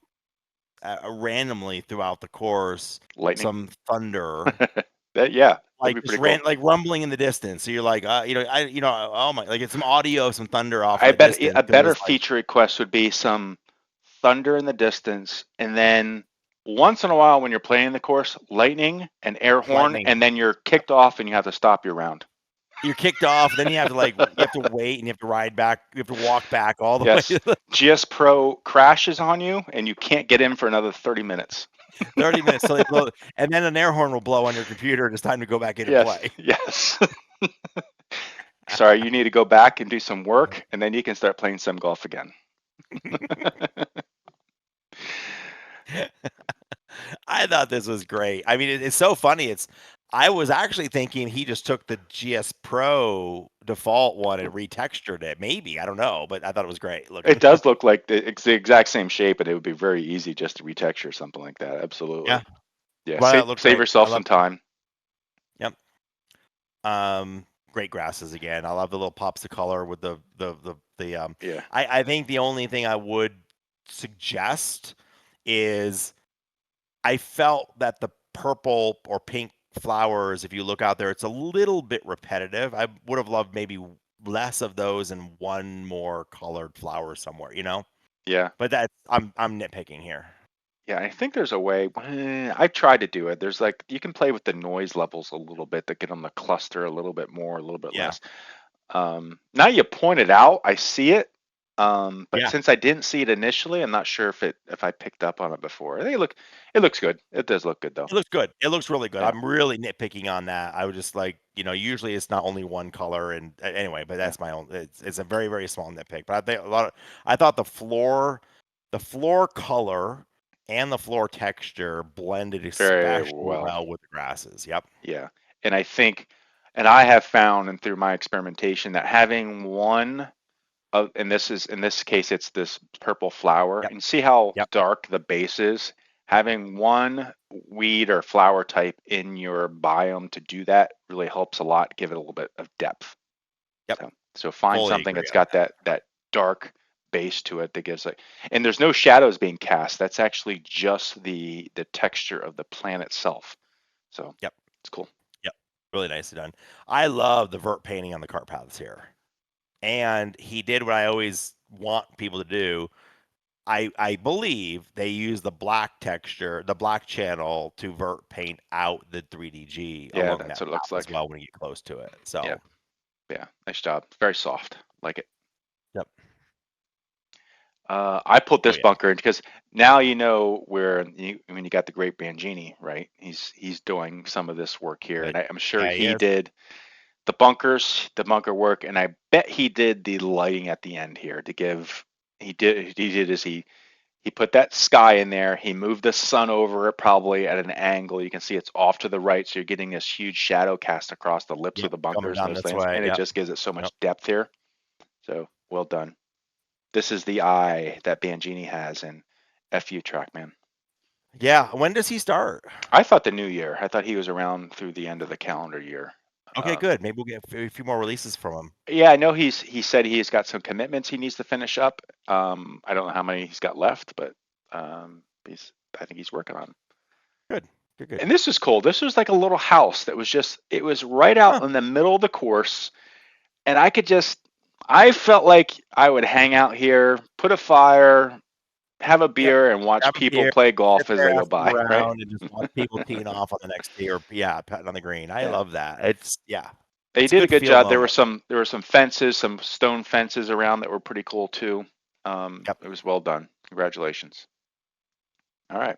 randomly throughout the course Lightning. some thunder that'd like be just pretty cool. like rumbling in the distance. So you're like, oh my, like it's some audio, some thunder off in I the bet distance. a And better it's like, feature request would be some thunder in the distance, and then once in a while when you're playing the course, lightning, an air horn, lightning. and then you're kicked off and you have to stop your round. You're kicked off, then you have to wait and you have to ride back, you have to walk back all the way Yes, to the GS Pro crashes on you, and you can't get in for another 30 minutes. 30 minutes till they blow, and then an air horn will blow on your computer, and it's time to go back in and Yes, play. yes. Sorry, you need to go back and do some work, and then you can start playing some golf again. I thought this was great. I mean, it's so funny. I was actually thinking he just took the GS Pro default one and retextured it. Maybe, I don't know, but I thought it was great. Look, It does look like it's the exact same shape, and it would be very easy just to retexture something like that. Absolutely. yeah, Yeah, well, it looked save great. yourself I some love. time. Yep. Great grasses again. I love the little pops of color with the Yeah. I think the only thing I would suggest is I felt that the purple or pink flowers, if you look out there, it's a little bit repetitive. I would have loved maybe less of those and one more colored flower somewhere, Yeah. But I'm nitpicking here. Yeah, I think there's a way. I've tried to do it. There's like you can play with the noise levels a little bit to get them to cluster a little bit more, a little bit Yeah. less. Now you point it out, I see it. But Yeah. since I didn't see it initially, I'm not sure if I picked up on it before. I think it looks good. It does look good though. It looks good. It looks really good. Yeah, I'm really nitpicking on that. I was just like, usually it's not only one color, and anyway, but yeah. that's my own. It's a very, very small nitpick. But I think I thought the floor color and the floor texture blended Very especially well. well with the grasses. Yep. Yeah. And I think, and I have found, and through my experimentation, that having one and in this case, it's this purple flower, Yep. and see how Yep. dark the base is. Having one weed or flower type in your biome to do that really helps a lot. Give it a little bit of depth. Yep. So find Fully something agree that's on got that dark base to it that gives like, and there's no shadows being cast. That's actually just the texture of the plant itself. So Yep. it's cool. Yep. Really nicely done. I love the vert painting on the cart paths here. And he did what I always want people to do. I believe they use the black texture, the black channel to vert paint out the 3DG Yeah, along that's that what it path looks as like. well when you get close to it. Yeah, So, yeah, nice job. Very soft. Like it. yep. I pulled Oh this yeah. bunker in because now you know where when you got the great Bangini, right? He's doing some of this work here, Good. and I'm sure Yeah, he he is. did the bunker work, and I bet he did the lighting at the end here to give. He put that sky in there. He moved the sun over it probably at an angle. You can see it's off to the right, so you're getting this huge shadow cast across the lips of Yep. the Coming bunkers and down those this things, way. and it Yep. just gives it so much Yep. depth here. So well done. This is the eye that Bangini has in FU Trackman. Yeah. When does he start? I thought the new year. I thought he was around through the end of the calendar year. Okay, good. Maybe we'll get a few more releases from him. Yeah, I know he said he's got some commitments he needs to finish up. I don't know how many he's got left, but I think he's working on them. Good. Good. Good. And this is cool. This was like a little house that was it was right out in the middle of the course, and I felt like I would hang out here, put a fire, have a Yep. beer, and watch Grab a people beer, play sit golf as there they go after the by, right? round, and just watch people teeing off on the next tee, or putting on the green. I Yeah. love that. It's They it's a did a good good feel job. There moment. were some fences, some stone fences around that were pretty cool too. Yep. It was well done. Congratulations. All right.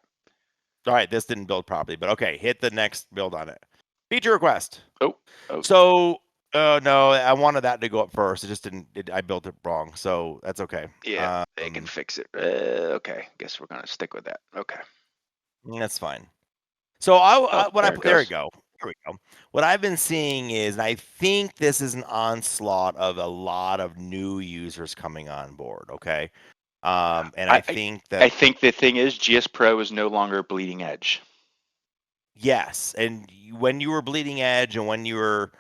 All right, this didn't build properly, but okay, hit the next build on it. Feature request. Oh. So, no, I wanted that to go up first. It just didn't. I built it wrong, so that's okay. Yeah, they can fix it. Okay. Guess we're gonna stick with that. Okay. That's fine. So there we goes. go. Here we go. What I've been seeing is, and I think this is an onslaught of a lot of new users coming on board. Okay. And I think that I think the thing is GS Pro is no longer bleeding edge. yes, and when you were bleeding edge and when you were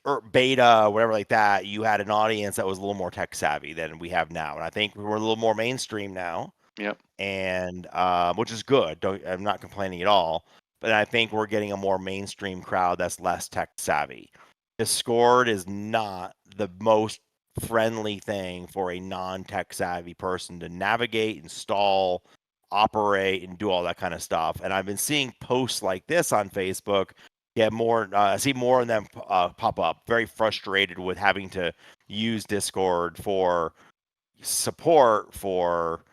or beta or whatever like that, you had an audience that was a little more tech savvy than we have now, and I think we're a little more mainstream now. Yep. And which is good. I'm not complaining at all. but I think we're getting a more mainstream crowd that's less tech savvy. Discord is not the most friendly thing for a non-tech savvy person to navigate, install, operate, and do all that kind of stuff. And I've been seeing posts like this on Facebook get more, see more of them pop up. Very frustrated with having to use Discord for support, for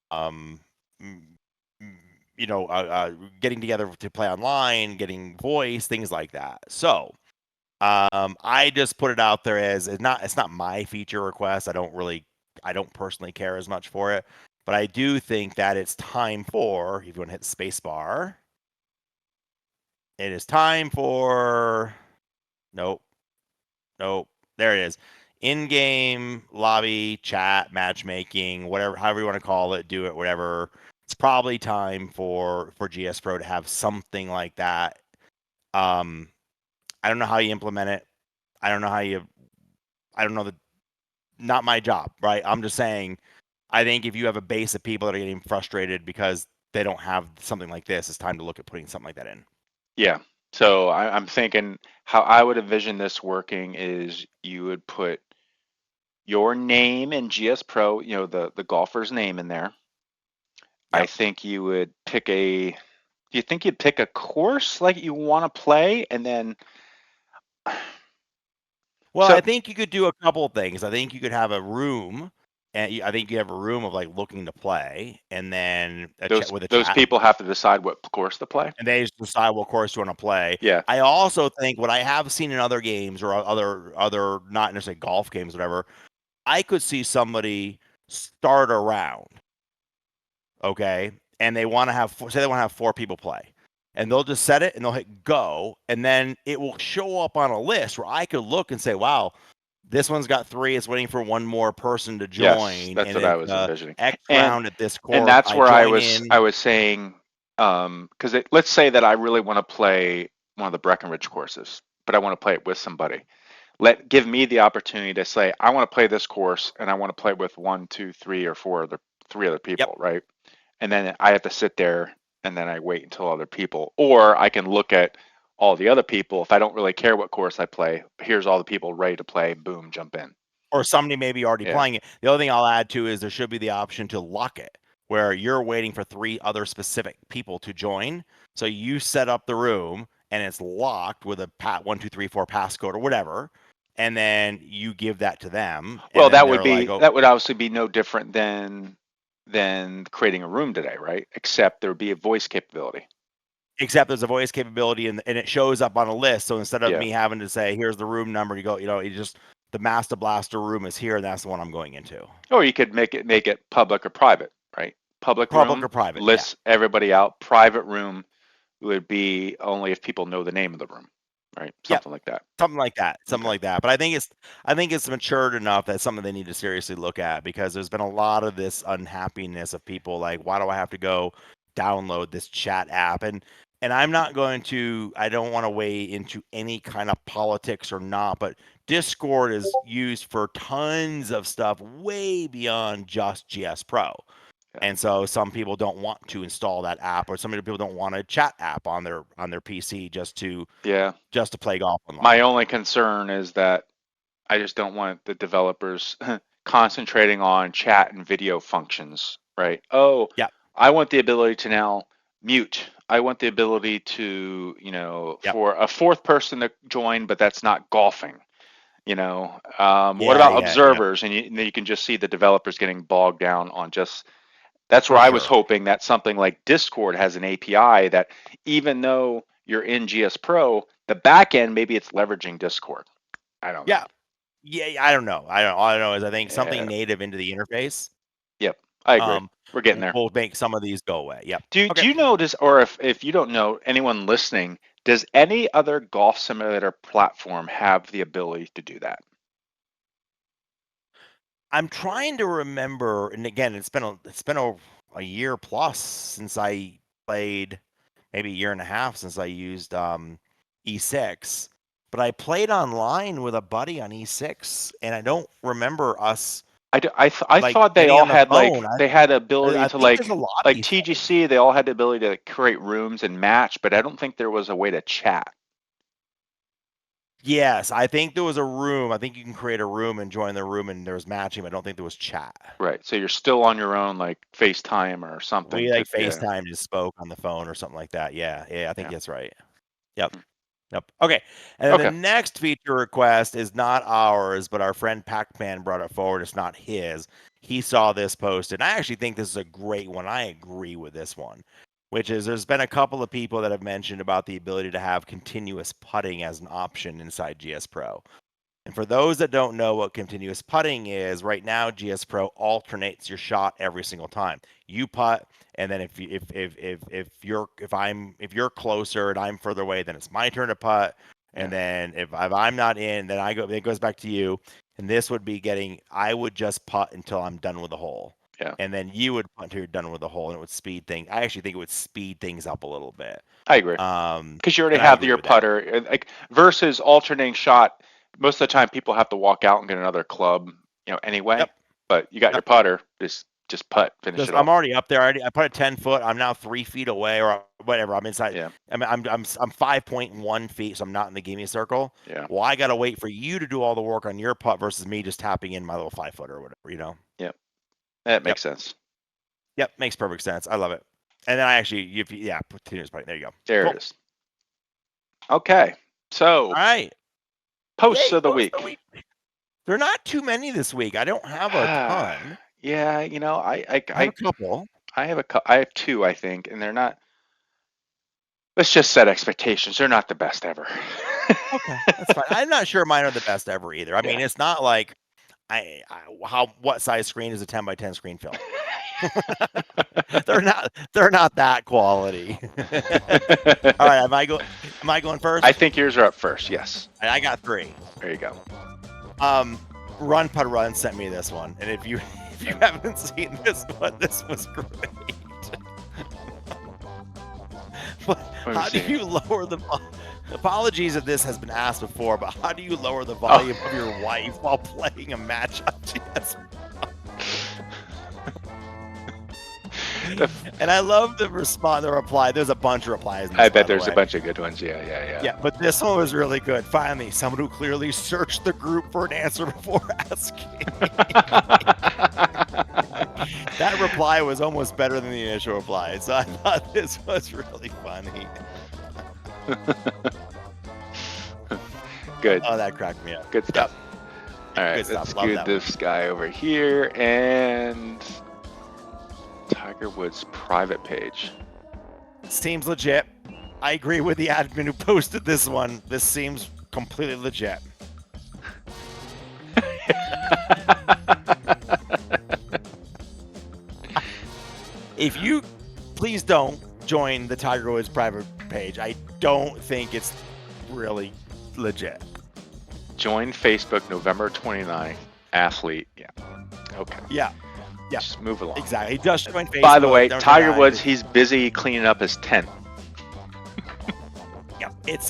um, getting together to play online, getting voice, things like that. So I just put it out there as it's not my feature request. I don't personally care as much for it, but I do think that it's time for, if you want to hit space bar, it is time for, nope, nope, there it is. In-game lobby chat matchmaking, whatever, however you want to call it, do it, whatever. It's probably time for GS Pro to have something like that. I don't know how you implement it. I don't know how you. I don't know the. Not my job, right? I'm just saying. I think if you have a base of people that are getting frustrated because they don't have something like this, it's time to look at putting something like that in. Yeah. So I'm thinking how I would envision this working is you would put your name in GS Pro, the golfer's name in there. I Yep. think you would pick do you think you'd pick a course like you want to play and then Well, so I think you could do a couple of things. I think you could have a room, and I think you have a room of like looking to play, and then a chat with a those chat, people have to decide what course to play? and they just decide what course you want to play. Yeah. I also think what I have seen in other games or other not necessarily golf games, whatever, I could see somebody start a round, okay, and they want to have say they want to have 4 people play, and they'll just set it and they'll hit go, and then it will show up on a list where I could look and say, wow, this one's got 3. It's waiting for one more person to Yes, join, that's and what I it's was envisioning. X And round at this and course. that's I where join in. I was saying, because let's say that I really want to play one of the Breckenridge courses, but I want to play it with somebody. Give me the opportunity to say I want to play this course and I want to play with 1, 2, 3, or 3 other Yep. people, right? And then I have to sit there and then I wait until other people, or I can look at all the other people. If I don't really care what course I play, here's all the people ready to play. Boom, jump in. Or somebody may be already Yeah. playing it. The other thing I'll add to is there should be the option to lock it, where you're waiting for 3 other specific people to join. So you set up the room and it's locked with a 1, 2, 3, 4 passcode or whatever, and then you give that to them, and Well, then they're like, "Oh, that would obviously be no different than creating a room today, right? Except there would be a voice capability. except there's a voice capability and it shows up on a list. So instead of Yeah. me having to say, here's the room number, you go, you just the Master Blaster room is here, and that's the one I'm going into. Or you could make it public or private, right? Public Public room or private, yeah. lists everybody out. Private room would be only if people know the name of the room, right? Yep. Something like that. Something like that. Something Okay. like that. But I think it's matured enough that it's something they need to seriously look at, because there's been a lot of this unhappiness of people like, why do I have to go download this chat app? And I'm not going to, I don't want to weigh into any kind of politics or not, but Discord is used for tons of stuff way beyond just GS Pro. Yeah. And so some people don't want to install that app, or some people don't want a chat app on their PC just to Yeah. play golf My online. only concern is that I just don't want the developers concentrating on chat and video functions, right? Oh, Yep. I want the ability to now mute. I want the ability to, Yep. for a fourth person to join, but that's not golfing. What Yeah. about Yeah. Yep. observers? And then you can just see the developers getting bogged down on just. That's where For I was sure. hoping that something like Discord has an API that even though you're in GS Pro, the back end maybe it's leveraging Discord. I don't know. Yeah. Yeah. I don't know. All I know is I think something Yeah. native into the interface Yep. I agree. um We're getting there. will make some of these go away. Yep. Do Okay. you notice, or if you don't know, anyone listening, does any other golf simulator platform have the ability to do that? I'm trying to remember, and again, it's been a year plus since I played, maybe a year and a half since I used E6. But I played online with a buddy on E6, and I don't remember us. I Like thought they getting all on the had phone. they had the ability I to think there's a like lobby thing. TGC. They all had the ability to create rooms and match, but I don't think there was a way to chat. Yes, I think there was a room. I think you can create a room and join the room, and there was matching. But I don't think there was chat. Right. So you're still on your own, like FaceTime or something. We like Yeah. FaceTime just spoke on the phone or something like that. Yeah, I think Yeah. that's right. Yep. Mhm. Yep. Okay. And then the Okay. next feature request is not ours, but our friend Pac-Man brought it forward. It's not his. He saw this posted. I actually think this is a great one. I agree with this one, which is there's been a couple of people that have mentioned about the ability to have continuous putting as an option inside GS Pro. And for those that don't know what continuous putting is, right now GS Pro alternates your shot every single time. You putt, and then if you're closer and I'm further away, then it's my turn to putt. And then if I'm not in, then it goes back to you. And this would be I would just putt until I'm done with the hole. Yeah. And then you would putt until you're done with the hole, and it would speed things. I actually think it would speed things up a little bit. I agree. Because you already And I have agree your with that. putter, like versus alternating shot. Most of the time, people have to walk out and get another club, anyway. Yep. But you got your putter, just putt, finish it off. I'm already up there. I put it 10 foot. I'm now 3 feet away, or whatever. I'm inside. Yeah. I'm 5.1 feet, so I'm not in the gimme circle. Yeah. Well, I gotta wait for you to do all the work on your putt versus me just tapping in my little 5 footer or whatever. Yep. That makes sense. Yep, makes perfect sense. I love it. And then I actually, continuous putting. There you go. There Cool. it is. Okay. So. All right. Posts of the week. There are not too many this week. I don't have a ton. Yeah, I have a couple. I have two, I think, and they're not. Let's just set expectations. They're not the best ever. Okay, that's fine. I'm not sure mine are the best ever either. I mean, it's not like what size screen is a 10 by 10 screen film? They're not that quality. All right, am I going first? I think yours are up first. Yes. I got 3. There you go. Run Putt Run sent me this one, and if you haven't seen this one, this was great. How do you lower the? Apologies if this has been asked before, but how do you lower the volume of your wife while playing a match on GS? And I love the reply. There's a bunch of replies. I bet there's a bunch of good ones. Yeah. Yeah, but this one was really good. Finally, someone who clearly searched the group for an answer before asking. That reply was almost better than the initial reply, so I thought this was really funny. Good. Oh, that cracked me up. Good stuff. All right, let's get this guy over here and Tiger Woods' private page. Seems legit. I agree with the admin who posted this one. This seems completely legit. If you please don't join the Tiger Woods private page. I don't think it's really legit. Join Facebook November 29th. Athlete. Yeah. Okay. Yeah. Yeah. Just move along. Exactly. He just joined Facebook. By the way, Tiger Woods, he's busy cleaning up his tent. Yeah. It's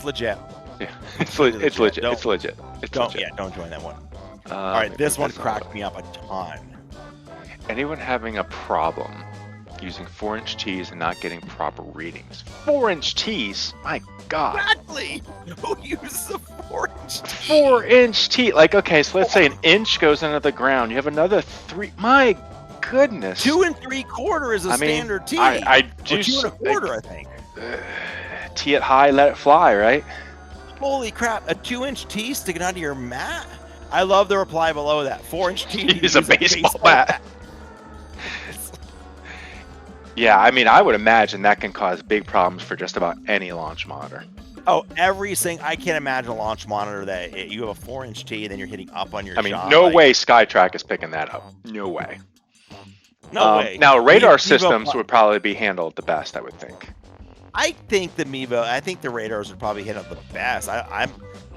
legit. Yeah. It's legit. It's legit. Don't join that one. All right. This one cracked me up a ton. Anyone having a problem using 4-inch tees and not getting proper readings? 4-inch tees? My God. Exactly. Who uses a 4-inch tee? 4-inch tee. Like, okay, so let's say an inch goes into the ground. You have another 3. My goodness. 2 3/4 is a standard tee. I do 2 1/4, I think. Tee it high, let it fly, right? Holy crap. A 2-inch tee sticking out of your mat? I love the reply below that. 4-inch tee. Use a baseball bat. Yeah, I mean, I would imagine that can cause big problems for just about any launch monitor. Oh, I can't imagine a launch monitor that you have a 4-inch tee and then you're hitting up on your shot. I mean, no way SkyTrack is picking that up. No way. No way. Now, radar systems would probably be handled the best, I would think. I think the radars would probably hit up the best.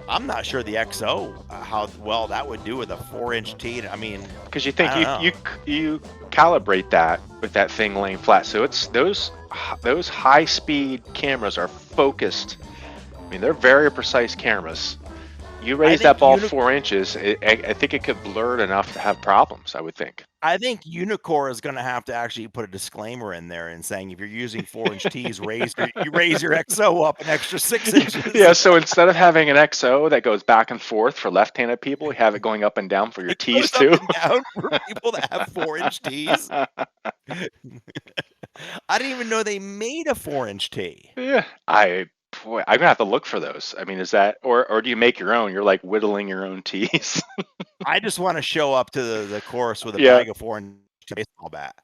I'm not sure the XO how well that would do with a 4-inch tee. I mean, because you think you calibrate that with that thing laying flat, so it's those high speed cameras are focused. I mean, they're very precise cameras, You raise that ball 4 inches, I think it could blur it enough to have problems, I would think. I think Unicore is going to have to actually put a disclaimer in there and saying if you're using 4-inch tees, you raise your XO up an extra 6 inches. Yeah, so instead of having an XO that goes back and forth for left-handed people, you have it going up and down for your tees too. Up and down for people that have 4-inch tees. I didn't even know they made a 4-inch tee. Yeah, I'm gonna have to look for those. I mean, is that or do you make your own? You're like whittling your own tees. I just want to show up to the course with a bag of 4-inch baseball bat.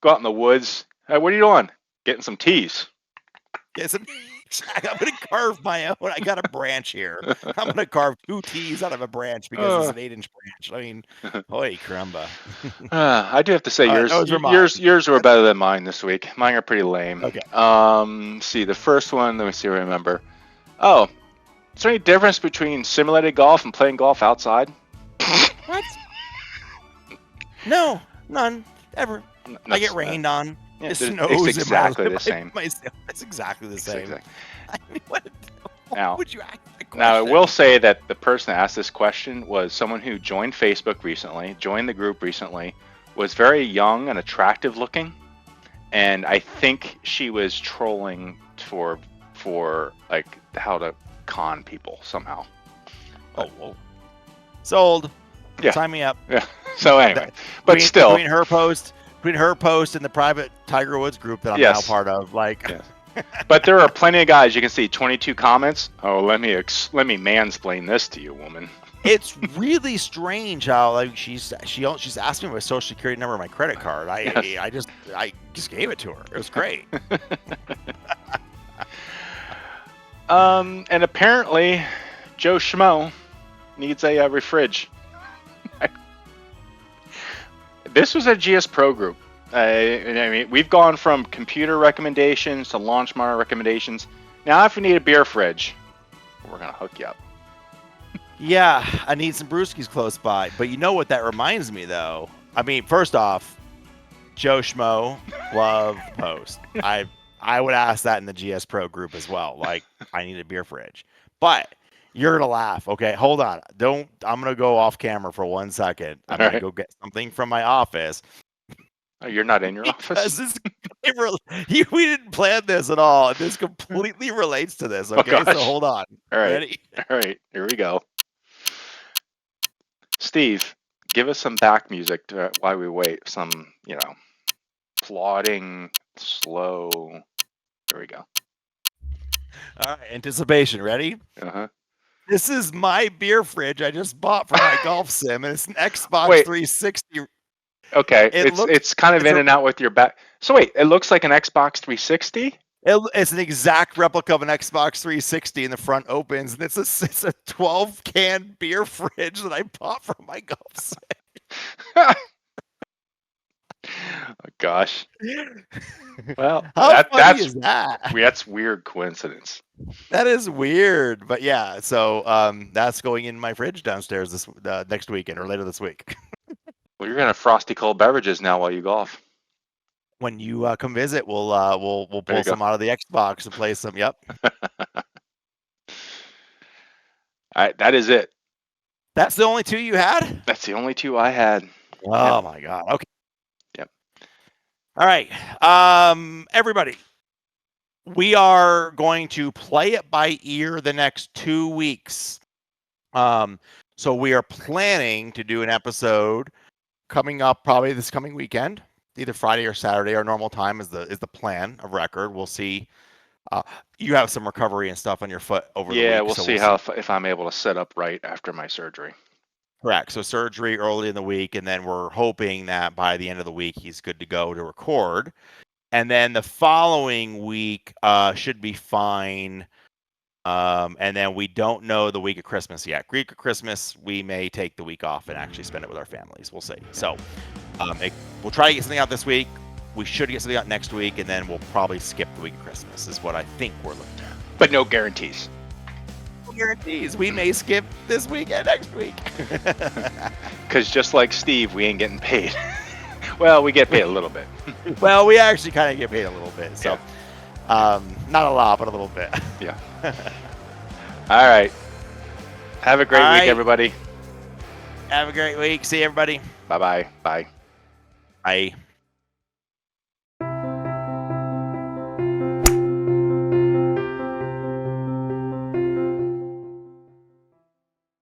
Go out in the woods. Hey, what are you doing? Getting some tees. I'm going to carve my own. I got a branch here. I'm going to carve 2 tees out of a branch because it's an 8-inch branch. I mean, holy crumba. I do have to say yours were better than mine this week. Mine are pretty lame. Okay. See, the first one, let me see if I remember. Oh, is there any difference between simulated golf and playing golf outside? What? No, none. Ever. I get rained on. Yeah, it snows. It's exactly the same. It's exactly the same. Exactly. I mean, what now, would you ask that question? Now, I will say that the person that asked this question was someone who joined Facebook recently, joined the group recently, was very young and attractive looking, and I think she was trolling for like how to con people somehow. Oh, whoa. Sold. Yeah. Sign me up. Yeah. So anyway, but still, between her post and the private Tiger Woods group that I'm now part of, like. Yes. But there are plenty of guys. You can see 22 comments. Oh, let me mansplain this to you, woman. It's really strange how like she's asked me my social security number, my credit card. I just gave it to her. It was great. And apparently, Joe Schmo needs a refridge. This was a GS Pro group. I mean, we've gone from computer recommendations to launch monitor recommendations. Now, if you need a beer fridge, we're gonna hook you up. Yeah, I need some brewskis close by. But you know what that reminds me, though? I mean, first off, Joe Schmo, love post. I would ask that in the GS Pro group as well. Like, I need a beer fridge. But you're gonna laugh. Okay, hold on. I'm gonna go off camera for 1 second. I'm gonna go get something from my office. Oh, you're not in your office? We didn't plan this at all. And this completely relates to this. Okay, so hold on. All right. Ready? All right, here we go. Steve, give us some back music while we wait. Some, plodding, slow. Here we go. All right, anticipation. Ready? Uh-huh. This is my beer fridge I just bought for my golf sim, and it's an Xbox 360. Okay, it's kind of in and out with your back. So wait, it looks like an Xbox 360? It's an exact replica of an Xbox 360, and the front opens, and it's a 12-can beer fridge that I bought from my golf sim. Oh gosh. Well, how funny is that? That's weird coincidence. That is weird, but yeah. So that's going in my fridge downstairs this next weekend or later this week. Well, you're gonna have frosty cold beverages now while you golf. When you come visit, we'll pull some out of the Xbox and play some. Yep. All right, that is it. That's the only 2 you had? That's the only 2 I had. Oh my god. Okay. Yep. All right. Everybody, we are going to play it by ear the next 2 weeks. So we are planning to do an episode coming up probably this coming weekend, either Friday or Saturday. Our normal time is the plan of record. We'll see. You have some recovery and stuff on your foot over the week. Yeah, we'll see if I'm able to sit up right after my surgery. Correct. So surgery early in the week, and then we're hoping that by the end of the week he's good to go to record. And then the following week should be fine. And then we don't know the week of Christmas yet. Week of Christmas, we may take the week off and actually spend it with our families. We'll see. So we'll try to get something out this week. We should get something out next week, and then we'll probably skip the week of Christmas is what I think we're looking at. But no guarantees. No guarantees. We may skip this week and next week. Because just like Steve, we ain't getting paid. Well, we get paid a little bit. Well, we actually kind of get paid a little bit. So. Not a lot, but a little bit. Yeah. All right. Have a great All week, right. everybody. Have a great week. See you, everybody. Bye-bye. Bye. Bye.